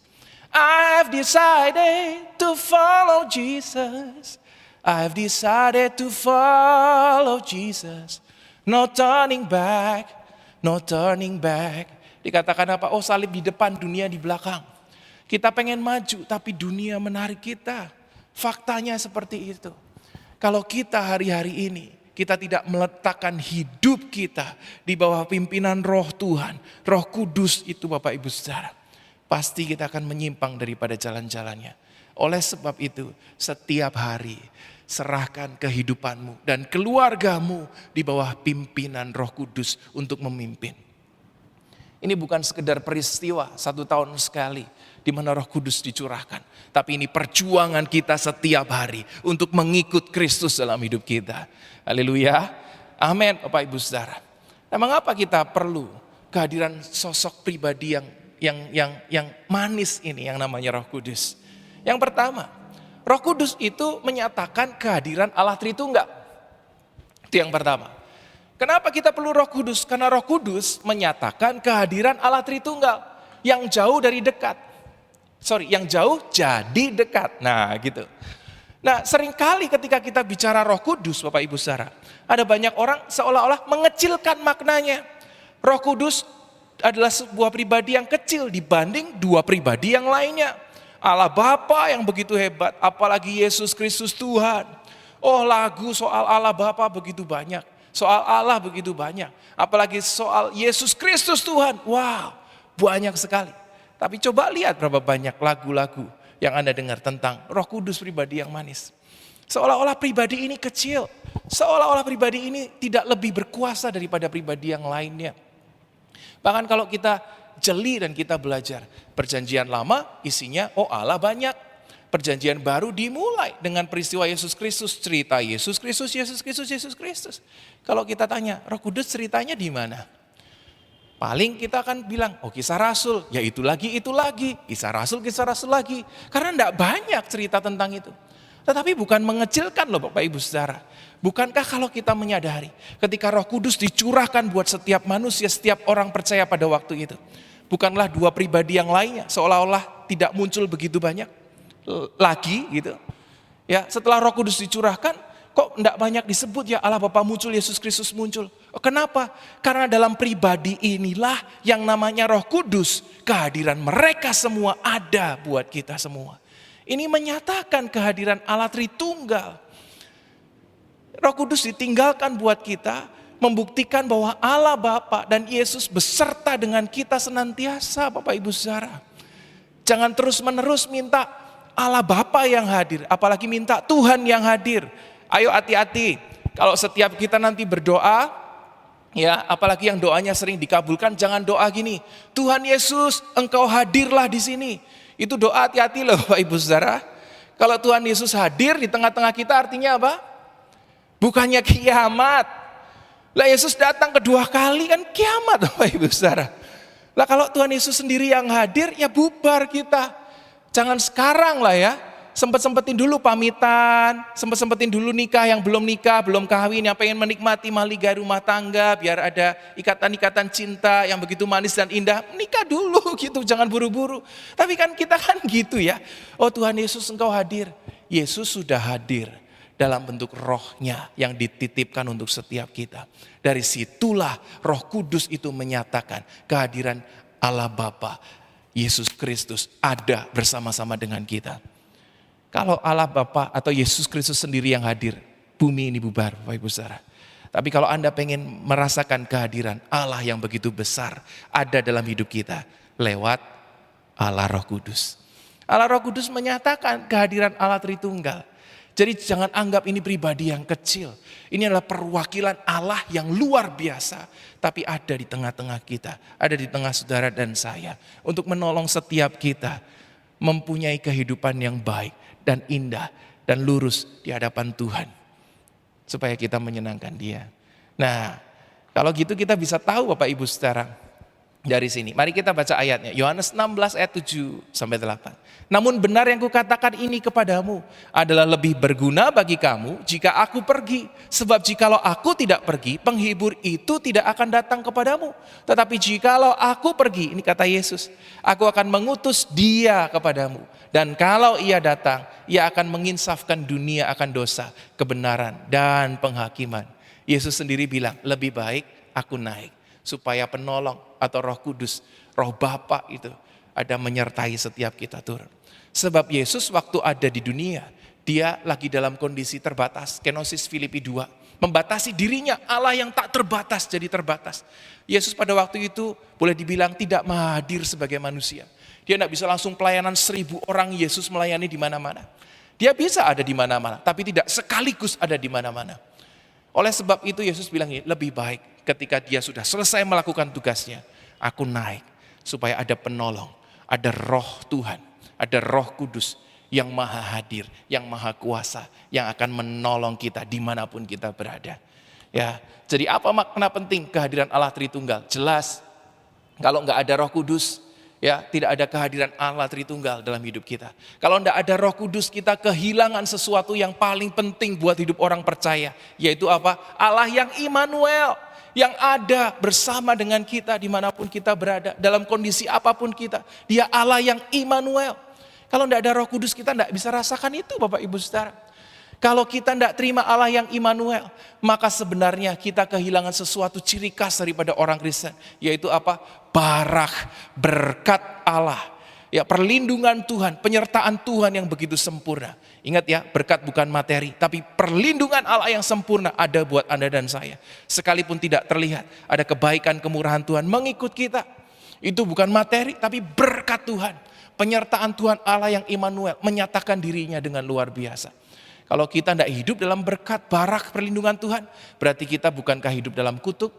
I have decided to follow Jesus. I have decided to follow Jesus. No turning back, no turning back. Dikatakan apa? Oh, salib di depan, dunia di belakang. Kita pengen maju, tapi dunia menarik kita. Faktanya seperti itu. Kalau kita hari-hari ini, kita tidak meletakkan hidup kita di bawah pimpinan roh Tuhan, Roh Kudus itu Bapak Ibu Saudara, pasti kita akan menyimpang daripada jalan-jalannya. Oleh sebab itu, setiap hari serahkan kehidupanmu dan keluargamu di bawah pimpinan Roh Kudus untuk memimpin. Ini bukan sekedar peristiwa 1 tahun sekali di mana Roh Kudus dicurahkan. Tapi ini perjuangan kita setiap hari untuk mengikut Kristus dalam hidup kita. Haleluya. Amin, Bapak Ibu Saudara. Nah, mengapa kita perlu kehadiran sosok pribadi yang manis ini yang namanya Roh Kudus? Yang pertama, Roh Kudus itu menyatakan kehadiran Allah Tritunggal. Itu yang pertama. Kenapa kita perlu Roh Kudus? Karena Roh Kudus menyatakan kehadiran Allah Tritunggal yang jauh dari dekat. Yang jauh jadi dekat. Nah, gitu. Nah, seringkali ketika kita bicara Roh Kudus, Bapak Ibu Saudara, ada banyak orang seolah-olah mengecilkan maknanya. Roh Kudus adalah sebuah pribadi yang kecil dibanding dua pribadi yang lainnya. Allah Bapa yang begitu hebat, apalagi Yesus Kristus Tuhan. Oh, lagu soal Allah Bapa begitu banyak. Soal Allah begitu banyak. Apalagi soal Yesus Kristus Tuhan. Wow, banyak sekali. Tapi coba lihat berapa banyak lagu-lagu yang Anda dengar tentang Roh Kudus pribadi yang manis. Seolah-olah pribadi ini kecil. Seolah-olah pribadi ini tidak lebih berkuasa daripada pribadi yang lainnya. Bahkan kalau kita jeli dan kita belajar. Perjanjian lama isinya, oh Allah banyak. Perjanjian baru dimulai dengan peristiwa Yesus Kristus, cerita Yesus Kristus, Yesus Kristus, Yesus Kristus. Kalau kita tanya, Roh Kudus ceritanya di mana? Paling kita akan bilang, oh Kisah Rasul, ya itu lagi, Kisah Rasul lagi. Karena enggak banyak cerita tentang itu. Tetapi bukan mengecilkan loh Bapak Ibu Saudara. Bukankah kalau kita menyadari, ketika Roh Kudus dicurahkan buat setiap manusia, setiap orang percaya pada waktu itu. Bukanlah dua pribadi yang lainnya, seolah-olah tidak muncul begitu banyak. lagi gitu. Ya, setelah Roh Kudus dicurahkan, kok enggak banyak disebut ya Allah Bapa muncul, Yesus Kristus muncul. Kenapa? Karena dalam pribadi inilah yang namanya Roh Kudus, kehadiran mereka semua ada buat kita semua. Ini menyatakan kehadiran Allah Tritunggal. Roh Kudus ditinggalkan buat kita, membuktikan bahwa Allah Bapa dan Yesus beserta dengan kita senantiasa, Bapak Ibu Saudara. Jangan terus-menerus minta Allah Bapa yang hadir, apalagi minta Tuhan yang hadir. Ayo hati-hati, kalau setiap kita nanti berdoa, ya apalagi yang doanya sering dikabulkan, jangan doa gini, Tuhan Yesus Engkau hadirlah di sini. Itu doa hati-hati loh Bapak Ibu Saudara. Kalau Tuhan Yesus hadir di tengah-tengah kita artinya apa? Bukannya kiamat. Lah Yesus datang kedua kali kan kiamat Bapak Ibu Saudara. Lah kalau Tuhan Yesus sendiri yang hadir ya bubar kita. Jangan sekarang lah ya, sempet-sempetin dulu pamitan, sempet-sempetin dulu nikah yang belum nikah, belum kawin, yang pengen menikmati mahligai rumah tangga, biar ada ikatan-ikatan cinta yang begitu manis dan indah, nikah dulu gitu, jangan buru-buru. Tapi kan kita kan gitu ya, oh Tuhan Yesus Engkau hadir, Yesus sudah hadir dalam bentuk rohnya yang dititipkan untuk setiap kita. Dari situlah Roh Kudus itu menyatakan kehadiran Allah Bapa, Yesus Kristus ada bersama-sama dengan kita. Kalau Allah Bapa atau Yesus Kristus sendiri yang hadir, bumi ini bubar Bapak Ibu Saudara. Tapi kalau Anda pengen merasakan kehadiran Allah yang begitu besar ada dalam hidup kita, lewat Allah Roh Kudus. Allah Roh Kudus menyatakan kehadiran Allah Tritunggal. Jadi jangan anggap ini pribadi yang kecil. Ini adalah perwakilan Allah yang luar biasa. Tapi ada di tengah-tengah kita. Ada di tengah saudara dan saya. Untuk menolong setiap kita. Mempunyai kehidupan yang baik dan indah. Dan lurus di hadapan Tuhan. Supaya kita menyenangkan Dia. Nah, kalau gitu kita bisa tahu Bapak Ibu Saudara. Dari sini, mari kita baca ayatnya. Yohanes 16 ayat 7-8. Namun benar yang kukatakan ini kepadamu adalah lebih berguna bagi kamu jika aku pergi. Sebab jikalau aku tidak pergi, penghibur itu tidak akan datang kepadamu. Tetapi jikalau aku pergi, ini kata Yesus, aku akan mengutus Dia kepadamu. Dan kalau Ia datang, Ia akan menginsafkan dunia akan dosa, kebenaran, dan penghakiman. Yesus sendiri bilang, lebih baik aku naik. Supaya penolong atau Roh Kudus, Roh Bapa itu ada menyertai setiap kita turun. Sebab Yesus waktu ada di dunia, Dia lagi dalam kondisi terbatas. Kenosis Filipi 2, membatasi dirinya, Allah yang tak terbatas jadi terbatas. Yesus pada waktu itu boleh dibilang tidak hadir sebagai manusia. Dia tidak bisa langsung pelayanan 1000 orang Yesus melayani di mana-mana. Dia bisa ada di mana-mana, tapi tidak sekaligus ada di mana-mana. Oleh sebab itu Yesus bilang lebih baik ketika Dia sudah selesai melakukan tugasnya, aku naik supaya ada penolong, ada Roh Tuhan, ada Roh Kudus yang maha hadir, yang maha kuasa, yang akan menolong kita dimanapun kita berada. Ya, jadi apa makna penting kehadiran Allah Tritunggal? Jelas, kalau nggak ada Roh Kudus, ya tidak ada kehadiran Allah Tritunggal dalam hidup kita. Kalau tidak ada Roh Kudus, kita kehilangan sesuatu yang paling penting buat hidup orang percaya, yaitu apa? Allah yang Immanuel, yang ada bersama dengan kita dimanapun kita berada, dalam kondisi apapun kita. Dia Allah yang Immanuel. Kalau tidak ada Roh Kudus, kita tidak bisa rasakan itu Bapak Ibu Saudara. Kalau kita tidak terima Allah yang Immanuel, maka sebenarnya kita kehilangan sesuatu ciri khas daripada orang Kristen, yaitu apa? Barak, berkat Allah. Ya, perlindungan Tuhan, penyertaan Tuhan yang begitu sempurna. Ingat ya, berkat bukan materi, tapi perlindungan Allah yang sempurna ada buat Anda dan saya. Sekalipun tidak terlihat, ada kebaikan kemurahan Tuhan mengikut kita. Itu bukan materi, tapi berkat Tuhan. Penyertaan Tuhan Allah yang Immanuel menyatakan dirinya dengan luar biasa. Kalau kita tidak hidup dalam berkat, barak, perlindungan Tuhan, berarti kita bukankah hidup dalam kutuk?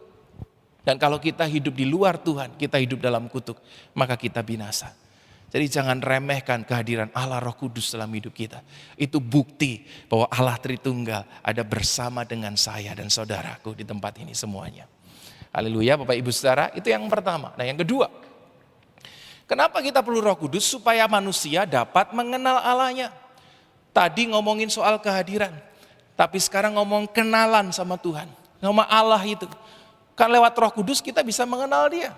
Dan kalau kita hidup di luar Tuhan, kita hidup dalam kutuk, maka kita binasa. Jadi jangan remehkan kehadiran Allah Roh Kudus dalam hidup kita. Itu bukti bahwa Allah Tritunggal ada bersama dengan saya dan saudaraku di tempat ini semuanya. Haleluya Bapak Ibu Saudara, itu yang pertama. Nah yang kedua, kenapa kita perlu Roh Kudus? Supaya manusia dapat mengenal Allahnya. Tadi ngomongin soal kehadiran, tapi sekarang ngomong kenalan sama Tuhan, sama Allah itu. Kan lewat Roh Kudus kita bisa mengenal Dia.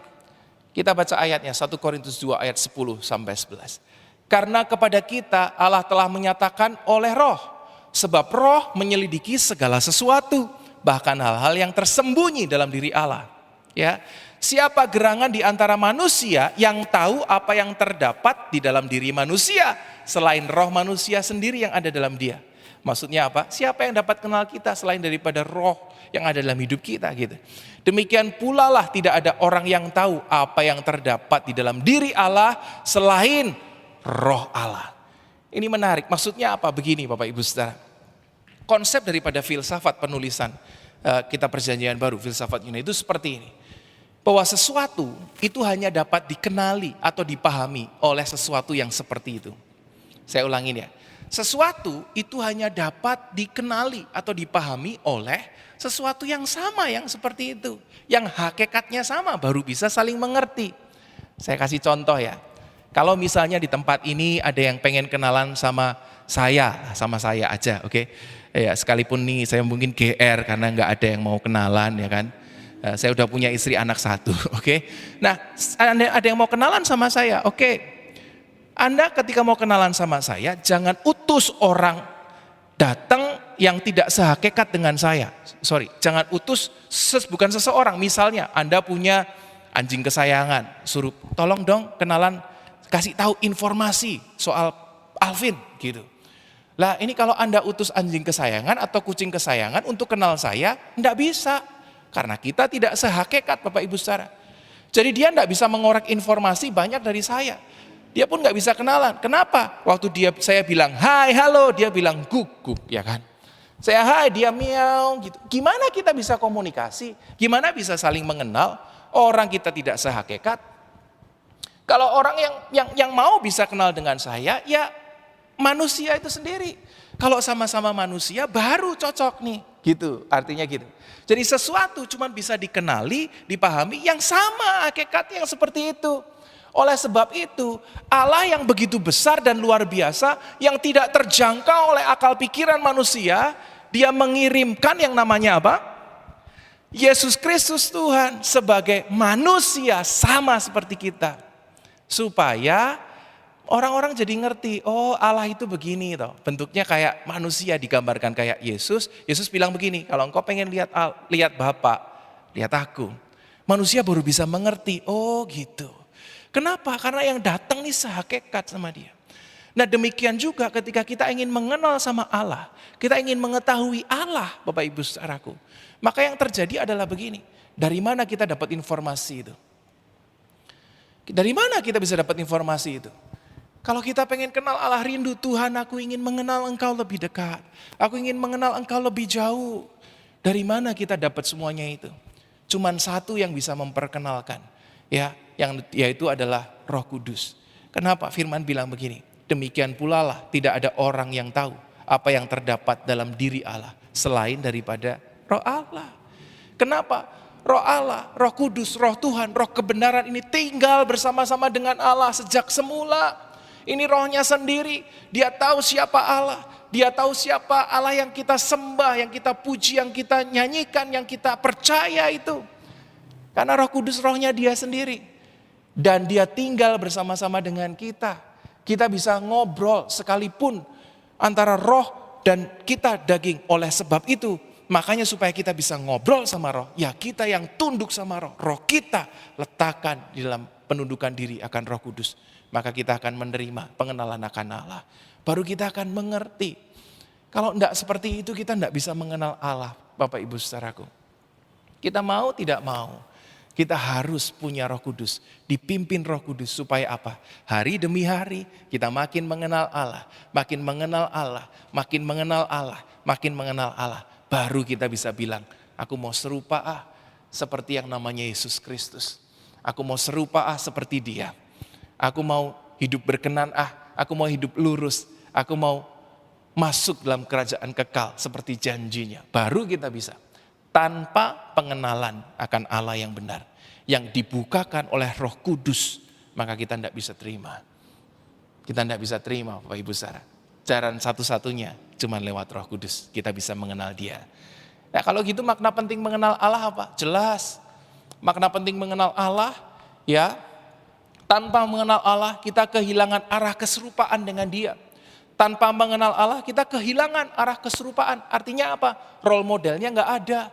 Kita baca ayatnya 1 Korintus 2 ayat 10-11. Karena kepada kita Allah telah menyatakan oleh Roh, sebab Roh menyelidiki segala sesuatu, bahkan hal-hal yang tersembunyi dalam diri Allah. Ya, siapa gerangan di antara manusia yang tahu apa yang terdapat di dalam diri manusia selain roh manusia sendiri yang ada dalam dia? Maksudnya apa? Siapa yang dapat kenal kita selain daripada roh yang ada dalam hidup kita gitu. Demikian pula lah tidak ada orang yang tahu apa yang terdapat di dalam diri Allah selain roh Allah. Ini menarik. Maksudnya apa? Begini Bapak Ibu Saudara. Konsep daripada filsafat penulisan kitab Perjanjian Baru, filsafat Yunani itu seperti ini. Bahwa sesuatu itu hanya dapat dikenali atau dipahami oleh sesuatu yang seperti itu. Saya ulangin ya. Sesuatu itu hanya dapat dikenali atau dipahami oleh sesuatu yang sama yang seperti itu. Yang hakikatnya sama baru bisa saling mengerti. Saya kasih contoh ya. Kalau misalnya di tempat ini ada yang pengen kenalan sama saya aja, oke? Ya, sekalipun nih saya mungkin GR karena nggak ada yang mau kenalan ya kan. Saya udah punya istri anak satu, oke? Nah, ada yang mau kenalan sama saya, oke? Anda ketika mau kenalan sama saya, jangan utus orang datang yang tidak sehakikat dengan saya. Jangan utus bukan seseorang. Misalnya Anda punya anjing kesayangan, suruh tolong dong kenalan, kasih tahu informasi soal Alvin gitu. Lah ini kalau Anda utus anjing kesayangan atau kucing kesayangan untuk kenal saya, enggak bisa. Karena kita tidak sehakikat Bapak Ibu Saudara. Jadi dia enggak bisa mengorek informasi banyak dari saya. Dia pun nggak bisa kenalan. Kenapa? Waktu saya bilang hai, halo, dia bilang guk, ya kan? Saya hai, dia miau gitu. Gimana kita bisa komunikasi? Gimana bisa saling mengenal? Orang kita tidak sehakikat. Kalau orang yang mau bisa kenal dengan saya, ya manusia itu sendiri. Kalau sama-sama manusia baru cocok nih, gitu. Artinya gitu. Jadi sesuatu cuma bisa dikenali, dipahami yang sama hakikatnya yang seperti itu. Oleh sebab itu, Allah yang begitu besar dan luar biasa, yang tidak terjangkau oleh akal pikiran manusia, dia mengirimkan yang namanya apa? Yesus Kristus Tuhan sebagai manusia sama seperti kita. Supaya orang-orang jadi ngerti, oh Allah itu begini toh. Bentuknya kayak manusia digambarkan kayak Yesus. Yesus bilang begini, kalau engkau pengen lihat Bapa, lihat aku. Manusia baru bisa mengerti, oh gitu. Kenapa? Karena yang datang nih sehakikat sama dia. Nah demikian juga ketika kita ingin mengenal sama Allah, kita ingin mengetahui Allah Bapak Ibu Saudaraku. Maka yang terjadi adalah begini, dari mana kita dapat informasi itu? Dari mana kita bisa dapat informasi itu? Kalau kita pengen kenal Allah, rindu Tuhan, aku ingin mengenal Engkau lebih dekat. Aku ingin mengenal Engkau lebih jauh. Dari mana kita dapat semuanya itu? Cuman satu yang bisa memperkenalkan. Ya, yaitu adalah Roh Kudus. Kenapa? Firman bilang begini, demikian pula lah tidak ada orang yang tahu apa yang terdapat dalam diri Allah selain daripada Roh Allah. Kenapa? Roh Allah, Roh Kudus, Roh Tuhan, Roh kebenaran ini tinggal bersama-sama dengan Allah sejak semula. Ini rohnya sendiri, dia tahu siapa Allah, dia tahu siapa Allah yang kita sembah, yang kita puji, yang kita nyanyikan, yang kita percaya itu. Karena Roh Kudus rohnya dia sendiri. Dan dia tinggal bersama-sama dengan kita. Kita bisa ngobrol sekalipun antara roh dan kita daging. Oleh sebab itu, makanya supaya kita bisa ngobrol sama roh, ya kita yang tunduk sama roh. Roh kita letakkan di dalam penundukan diri akan Roh Kudus. Maka kita akan menerima pengenalan akan Allah. Baru kita akan mengerti. Kalau enggak seperti itu kita enggak bisa mengenal Allah, Bapak Ibu Saudaraku. Kita mau tidak mau. Kita harus punya Roh Kudus, dipimpin Roh Kudus supaya apa? Hari demi hari kita makin mengenal Allah, makin mengenal Allah, makin mengenal Allah, makin mengenal Allah. Baru kita bisa bilang, aku mau serupa seperti yang namanya Yesus Kristus. Aku mau serupa seperti dia. Aku mau hidup berkenan aku mau hidup lurus. Aku mau masuk dalam kerajaan kekal seperti janjinya. Baru kita bisa. Tanpa pengenalan akan Allah yang benar, yang dibukakan oleh Roh Kudus, maka kita tidak bisa terima. Kita tidak bisa terima Bapak Ibu Saudara. Jalan satu-satunya cuma lewat Roh Kudus kita bisa mengenal dia. Nah kalau gitu makna penting mengenal Allah apa? Jelas. Makna penting mengenal Allah ya Tanpa mengenal Allah, kita kehilangan arah keserupaan dengan Dia. Tanpa mengenal Allah, kita kehilangan arah keserupaan. Artinya apa? Role modelnya nggak ada.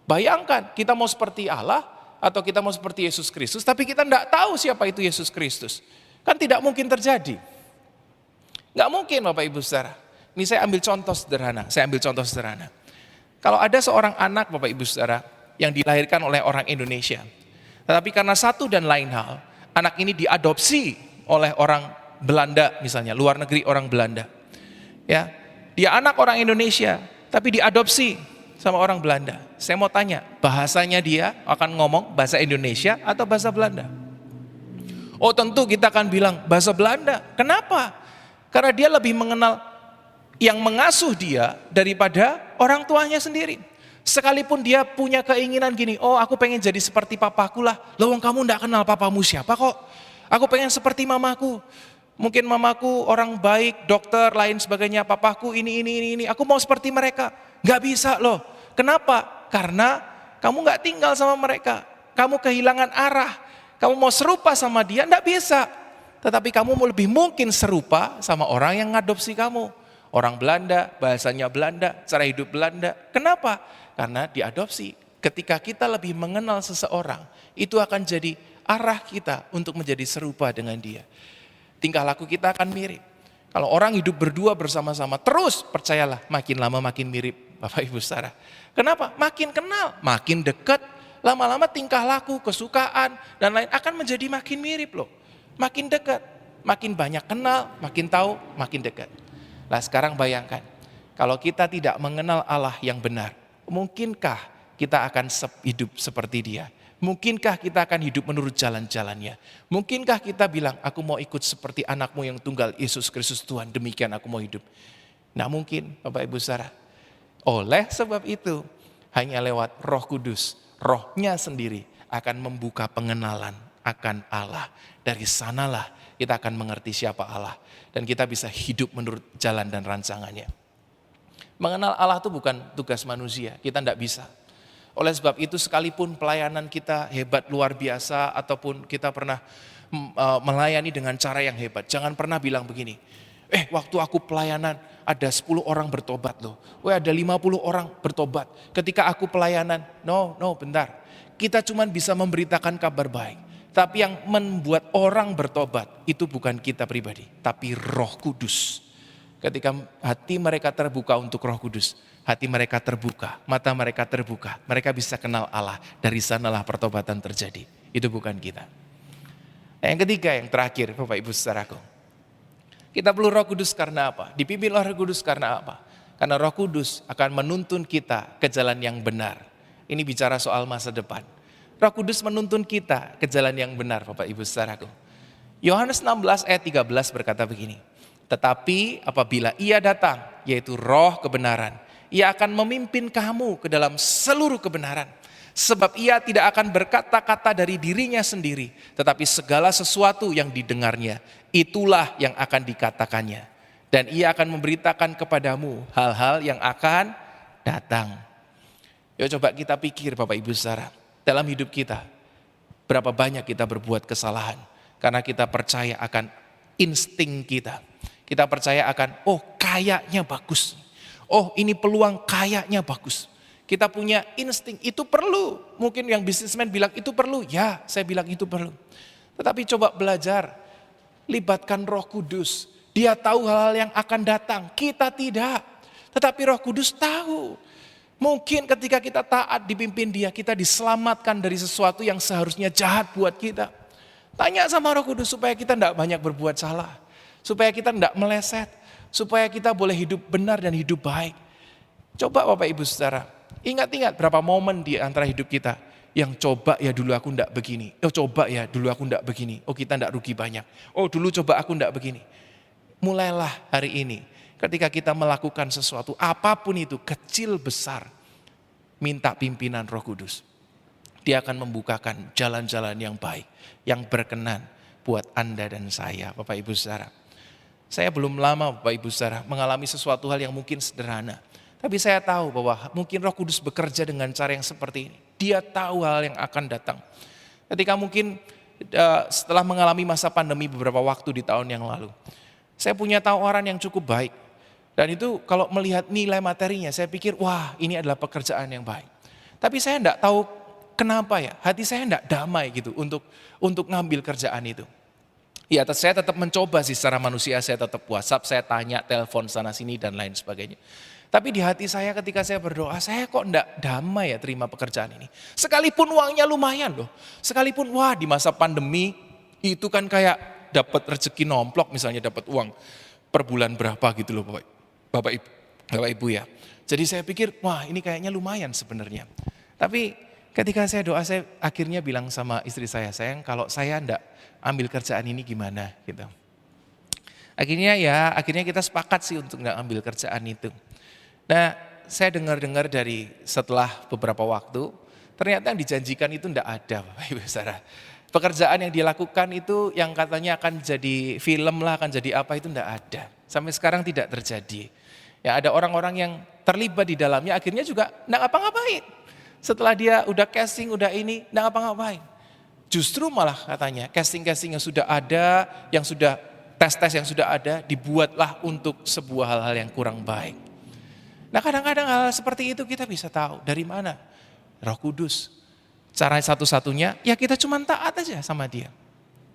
Bayangkan, kita mau seperti Allah, atau kita mau seperti Yesus Kristus, tapi kita nggak tahu siapa itu Yesus Kristus. Kan tidak mungkin terjadi. Nggak mungkin Bapak Ibu Saudara. Ini saya ambil contoh sederhana. Kalau ada seorang anak Bapak Ibu Saudara, yang dilahirkan oleh orang Indonesia. Tetapi karena satu dan lain hal, anak ini diadopsi oleh orang Belanda misalnya, luar negeri orang Belanda. Ya, dia anak orang Indonesia, tapi diadopsi sama orang Belanda. Saya mau tanya, bahasanya dia akan ngomong bahasa Indonesia atau bahasa Belanda? Oh tentu kita akan bilang bahasa Belanda. Kenapa? Karena dia lebih mengenal yang mengasuh dia daripada orang tuanya sendiri. Sekalipun dia punya keinginan gini, oh aku pengen jadi seperti papaku lah. Loh kamu enggak kenal papamu siapa kok? Aku pengen seperti mamaku. Mungkin mamaku orang baik, dokter, lain sebagainya. Papaku ini. Aku mau seperti mereka. Enggak bisa loh. Kenapa? Karena kamu enggak tinggal sama mereka. Kamu kehilangan arah. Kamu mau serupa sama dia, enggak bisa. Tetapi kamu lebih mungkin serupa sama orang yang ngadopsi kamu. Orang Belanda, bahasanya Belanda, cara hidup Belanda. Kenapa? Karena diadopsi. Ketika kita lebih mengenal seseorang, itu akan jadi arah kita untuk menjadi serupa dengan dia. Tingkah laku kita akan mirip. Kalau orang hidup berdua bersama-sama, terus percayalah makin lama makin mirip Bapak Ibu Saudara. Kenapa? Makin kenal, makin dekat, lama-lama tingkah laku, kesukaan, dan lain akan menjadi makin mirip loh. Makin dekat, makin banyak kenal, makin tahu, makin dekat. Nah sekarang bayangkan, kalau kita tidak mengenal Allah yang benar, mungkinkah kita akan hidup seperti dia? Mungkinkah kita akan hidup menurut jalan-jalannya? Mungkinkah kita bilang, aku mau ikut seperti anakmu yang tunggal, Yesus Kristus Tuhan, demikian aku mau hidup? Nah mungkin Bapak Ibu Saudara. Oleh sebab itu, hanya lewat Roh Kudus, Rohnya sendiri akan membuka pengenalan akan Allah. Dari sanalah kita akan mengerti siapa Allah. Dan kita bisa hidup menurut jalan dan rancangannya. Mengenal Allah itu bukan tugas manusia, kita tidak bisa. Oleh sebab itu sekalipun pelayanan kita hebat luar biasa ataupun kita pernah melayani dengan cara yang hebat, jangan pernah bilang begini, waktu aku pelayanan ada 10 orang bertobat loh, ada 50 orang bertobat ketika aku pelayanan. No, bentar. Kita cuma bisa memberitakan kabar baik. Tapi yang membuat orang bertobat itu bukan kita pribadi, tapi Roh Kudus. Ketika hati mereka terbuka untuk Roh Kudus, hati mereka terbuka, mata mereka terbuka, mereka bisa kenal Allah. Dari sanalah pertobatan terjadi. Itu bukan kita. Yang ketiga, yang terakhir, Bapak Ibu Saudaraku. Kita perlu Roh Kudus karena apa? Dipimpin oleh Roh Kudus karena apa? Karena Roh Kudus akan menuntun kita ke jalan yang benar. Ini bicara soal masa depan. Roh Kudus menuntun kita ke jalan yang benar, Bapak Ibu Saudaraku. Yohanes 16 ayat 13 berkata begini, tetapi apabila Ia datang, yaitu Roh kebenaran, Ia akan memimpin kamu ke dalam seluruh kebenaran. Sebab Ia tidak akan berkata-kata dari dirinya sendiri, tetapi segala sesuatu yang didengarnya, itulah yang akan dikatakannya. Dan Ia akan memberitakan kepadamu hal-hal yang akan datang. Yuk coba kita pikir Bapak Ibu Saudara. Dalam hidup kita, berapa banyak kita berbuat kesalahan. Karena kita percaya akan insting kita. Kita percaya akan, kayaknya bagus. Ini peluang kayaknya bagus. Kita punya insting, itu perlu. Mungkin yang bisnismen bilang itu perlu. Ya, saya bilang itu perlu. Tetapi coba belajar, libatkan Roh Kudus. Dia tahu hal-hal yang akan datang, kita tidak. Tetapi Roh Kudus tahu. Mungkin ketika kita taat dipimpin Dia, kita diselamatkan dari sesuatu yang seharusnya jahat buat kita. Tanya sama Roh Kudus supaya kita tidak banyak berbuat salah. Supaya kita tidak meleset. Supaya kita boleh hidup benar dan hidup baik. Coba Bapak Ibu Saudara, ingat-ingat berapa momen di antara hidup kita yang coba ya dulu aku tidak begini. Coba ya dulu aku tidak begini. Kita tidak rugi banyak. Dulu coba aku tidak begini. Mulailah hari ini. Ketika kita melakukan sesuatu, apapun itu, kecil besar, minta pimpinan Roh Kudus. Dia akan membukakan jalan-jalan yang baik, yang berkenan buat Anda dan saya, Bapak Ibu Saudara. Saya belum lama, Bapak Ibu Saudara, mengalami sesuatu hal yang mungkin sederhana. Tapi saya tahu bahwa mungkin Roh Kudus bekerja dengan cara yang seperti ini. Dia tahu hal yang akan datang. Ketika mungkin setelah mengalami masa pandemi beberapa waktu di tahun yang lalu, saya punya tawaran yang cukup baik. Dan itu kalau melihat nilai materinya, saya pikir wah ini adalah pekerjaan yang baik. Tapi saya enggak tahu kenapa ya, hati saya enggak damai gitu untuk ngambil kerjaan itu. Ya saya tetap mencoba sih secara manusia, saya tetap WhatsApp, saya tanya, telepon sana sini dan lain sebagainya. Tapi di hati saya ketika saya berdoa, saya kok enggak damai ya terima pekerjaan ini. Sekalipun uangnya lumayan loh, sekalipun wah di masa pandemi itu kan kayak dapat rezeki nomplok misalnya dapat uang per bulan berapa gitu loh Bapak Ibu ya. Jadi saya pikir wah ini kayaknya lumayan sebenarnya. Tapi ketika saya doa saya akhirnya bilang sama istri saya, sayang kalau saya enggak ambil kerjaan ini gimana gitu. Akhirnya kita sepakat sih untuk enggak ambil kerjaan itu. Nah saya dengar dari setelah beberapa waktu, ternyata yang dijanjikan itu enggak ada Bapak Ibu Saudara. Pekerjaan yang dilakukan itu yang katanya akan jadi film lah, akan jadi apa itu enggak ada. Sampai sekarang tidak terjadi. Ya ada orang-orang yang terlibat di dalamnya akhirnya juga enggak ngapa-ngapain. Setelah dia udah casting, udah ini, enggak ngapa-ngapain. Justru malah katanya casting-casting yang sudah ada, yang sudah tes-tes yang sudah ada, dibuatlah untuk sebuah hal-hal yang kurang baik. Nah kadang-kadang hal seperti itu kita bisa tahu dari mana? Roh Kudus. Cara satu-satunya ya kita cuma taat aja sama dia.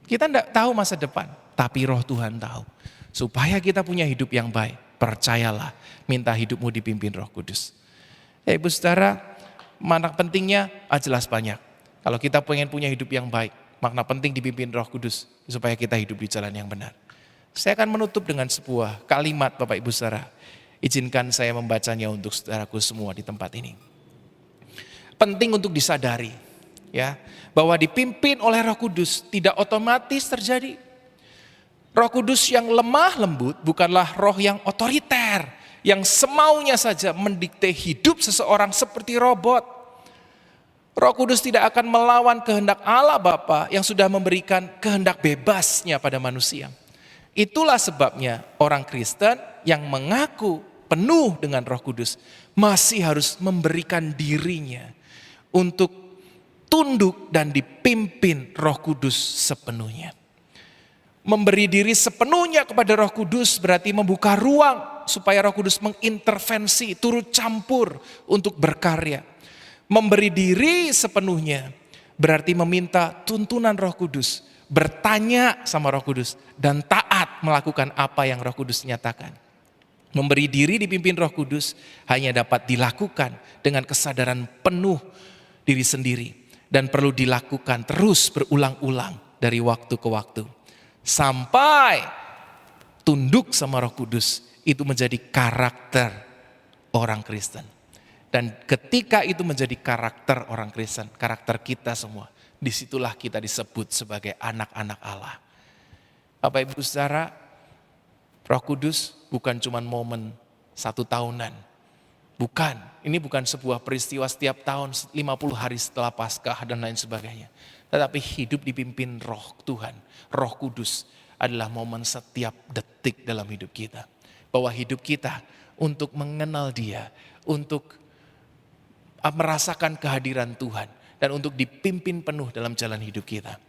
Kita enggak tahu masa depan, tapi Roh Tuhan tahu. Supaya kita punya hidup yang baik, percayalah, minta hidupmu dipimpin Roh Kudus. Ya Ibu Saudara, makna pentingnya jelas banyak. Kalau kita pengen punya hidup yang baik, makna penting dipimpin Roh Kudus supaya kita hidup di jalan yang benar. Saya akan menutup dengan sebuah kalimat Bapak Ibu Saudara. Izinkan saya membacanya untuk saudaraku semua di tempat ini. Penting untuk disadari ya, bahwa dipimpin oleh Roh Kudus tidak otomatis terjadi. Roh Kudus yang lemah lembut bukanlah roh yang otoriter, yang semaunya saja mendikte hidup seseorang seperti robot. Roh Kudus tidak akan melawan kehendak Allah Bapa yang sudah memberikan kehendak bebasnya pada manusia. Itulah sebabnya orang Kristen yang mengaku penuh dengan Roh Kudus masih harus memberikan dirinya untuk tunduk dan dipimpin Roh Kudus sepenuhnya. Memberi diri sepenuhnya kepada Roh Kudus berarti membuka ruang supaya Roh Kudus mengintervensi, turut campur untuk berkarya. Memberi diri sepenuhnya berarti meminta tuntunan Roh Kudus, bertanya sama Roh Kudus dan taat melakukan apa yang Roh Kudus nyatakan. Memberi diri dipimpin Roh Kudus hanya dapat dilakukan dengan kesadaran penuh diri sendiri dan perlu dilakukan terus berulang-ulang dari waktu ke waktu. Sampai tunduk sama Roh Kudus itu menjadi karakter orang Kristen. Dan ketika itu menjadi karakter orang Kristen, karakter kita semua, disitulah kita disebut sebagai anak-anak Allah. Bapak Ibu Saudara, Roh Kudus bukan cuma momen 1 tahunan. Bukan, ini bukan sebuah peristiwa setiap tahun 50 hari setelah Paskah dan lain sebagainya. Tetapi hidup dipimpin Roh Tuhan, Roh Kudus adalah momen setiap detik dalam hidup kita. Bahwa hidup kita untuk mengenal Dia, untuk merasakan kehadiran Tuhan, dan untuk dipimpin penuh dalam jalan hidup kita.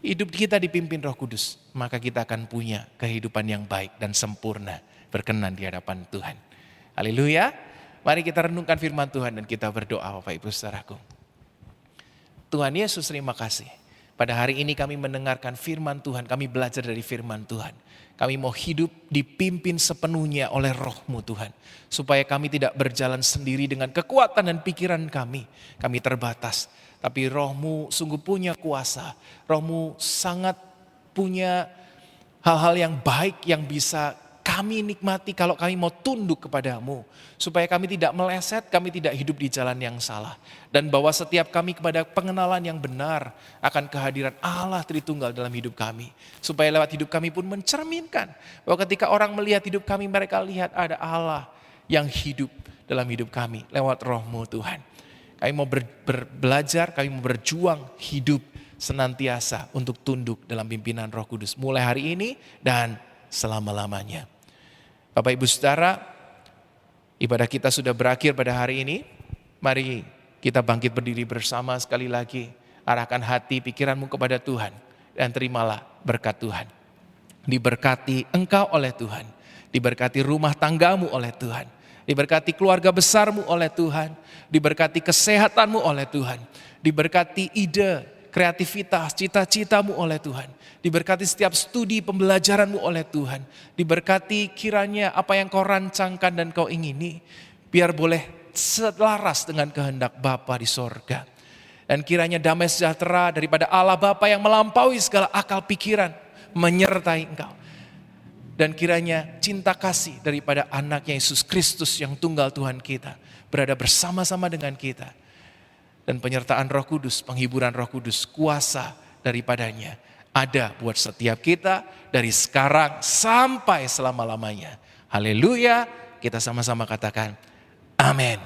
Hidup kita dipimpin Roh Kudus, maka kita akan punya kehidupan yang baik dan sempurna, berkenan di hadapan Tuhan. Haleluya. Mari kita renungkan firman Tuhan dan kita berdoa Bapak Ibu Saudaraku. Tuhan Yesus, terima kasih. Pada hari ini kami mendengarkan firman Tuhan, kami belajar dari firman Tuhan. Kami mau hidup dipimpin sepenuhnya oleh Roh-Mu Tuhan. Supaya kami tidak berjalan sendiri dengan kekuatan dan pikiran kami. Kami terbatas. Tapi Roh-Mu sungguh punya kuasa. Roh-Mu sangat punya hal-hal yang baik yang bisa kami nikmati kalau kami mau tunduk kepadamu. Supaya kami tidak meleset, kami tidak hidup di jalan yang salah. Dan bawa setiap kami kepada pengenalan yang benar akan kehadiran Allah Tritunggal dalam hidup kami. Supaya lewat hidup kami pun mencerminkan bahwa ketika orang melihat hidup kami, mereka lihat ada Allah yang hidup dalam hidup kami lewat Roh-Mu Tuhan. Kami mau belajar, kami mau berjuang hidup senantiasa untuk tunduk dalam pimpinan Roh Kudus. Mulai hari ini dan selama-lamanya. Bapak Ibu Saudara, ibadah kita sudah berakhir pada hari ini. Mari kita bangkit berdiri bersama sekali lagi. Arahkan hati pikiranmu kepada Tuhan. dan terimalah berkat Tuhan. Diberkati engkau oleh Tuhan, diberkati rumah tanggamu oleh Tuhan, diberkati keluarga besarmu oleh Tuhan, diberkati kesehatanmu oleh Tuhan, diberkati ide, kreativitas, cita-citamu oleh Tuhan, diberkati setiap studi pembelajaranmu oleh Tuhan, diberkati kiranya apa yang kau rancangkan dan kau ingini, biar boleh selaras dengan kehendak Bapa di sorga. Dan kiranya damai sejahtera daripada Allah Bapa yang melampaui segala akal pikiran menyertai engkau. Dan kiranya cinta kasih daripada anaknya Yesus Kristus yang tunggal Tuhan kita berada bersama-sama dengan kita. Dan penyertaan Roh Kudus, penghiburan Roh Kudus, kuasa daripadanya ada buat setiap kita dari sekarang sampai selama-lamanya. Haleluya, kita sama-sama katakan amin.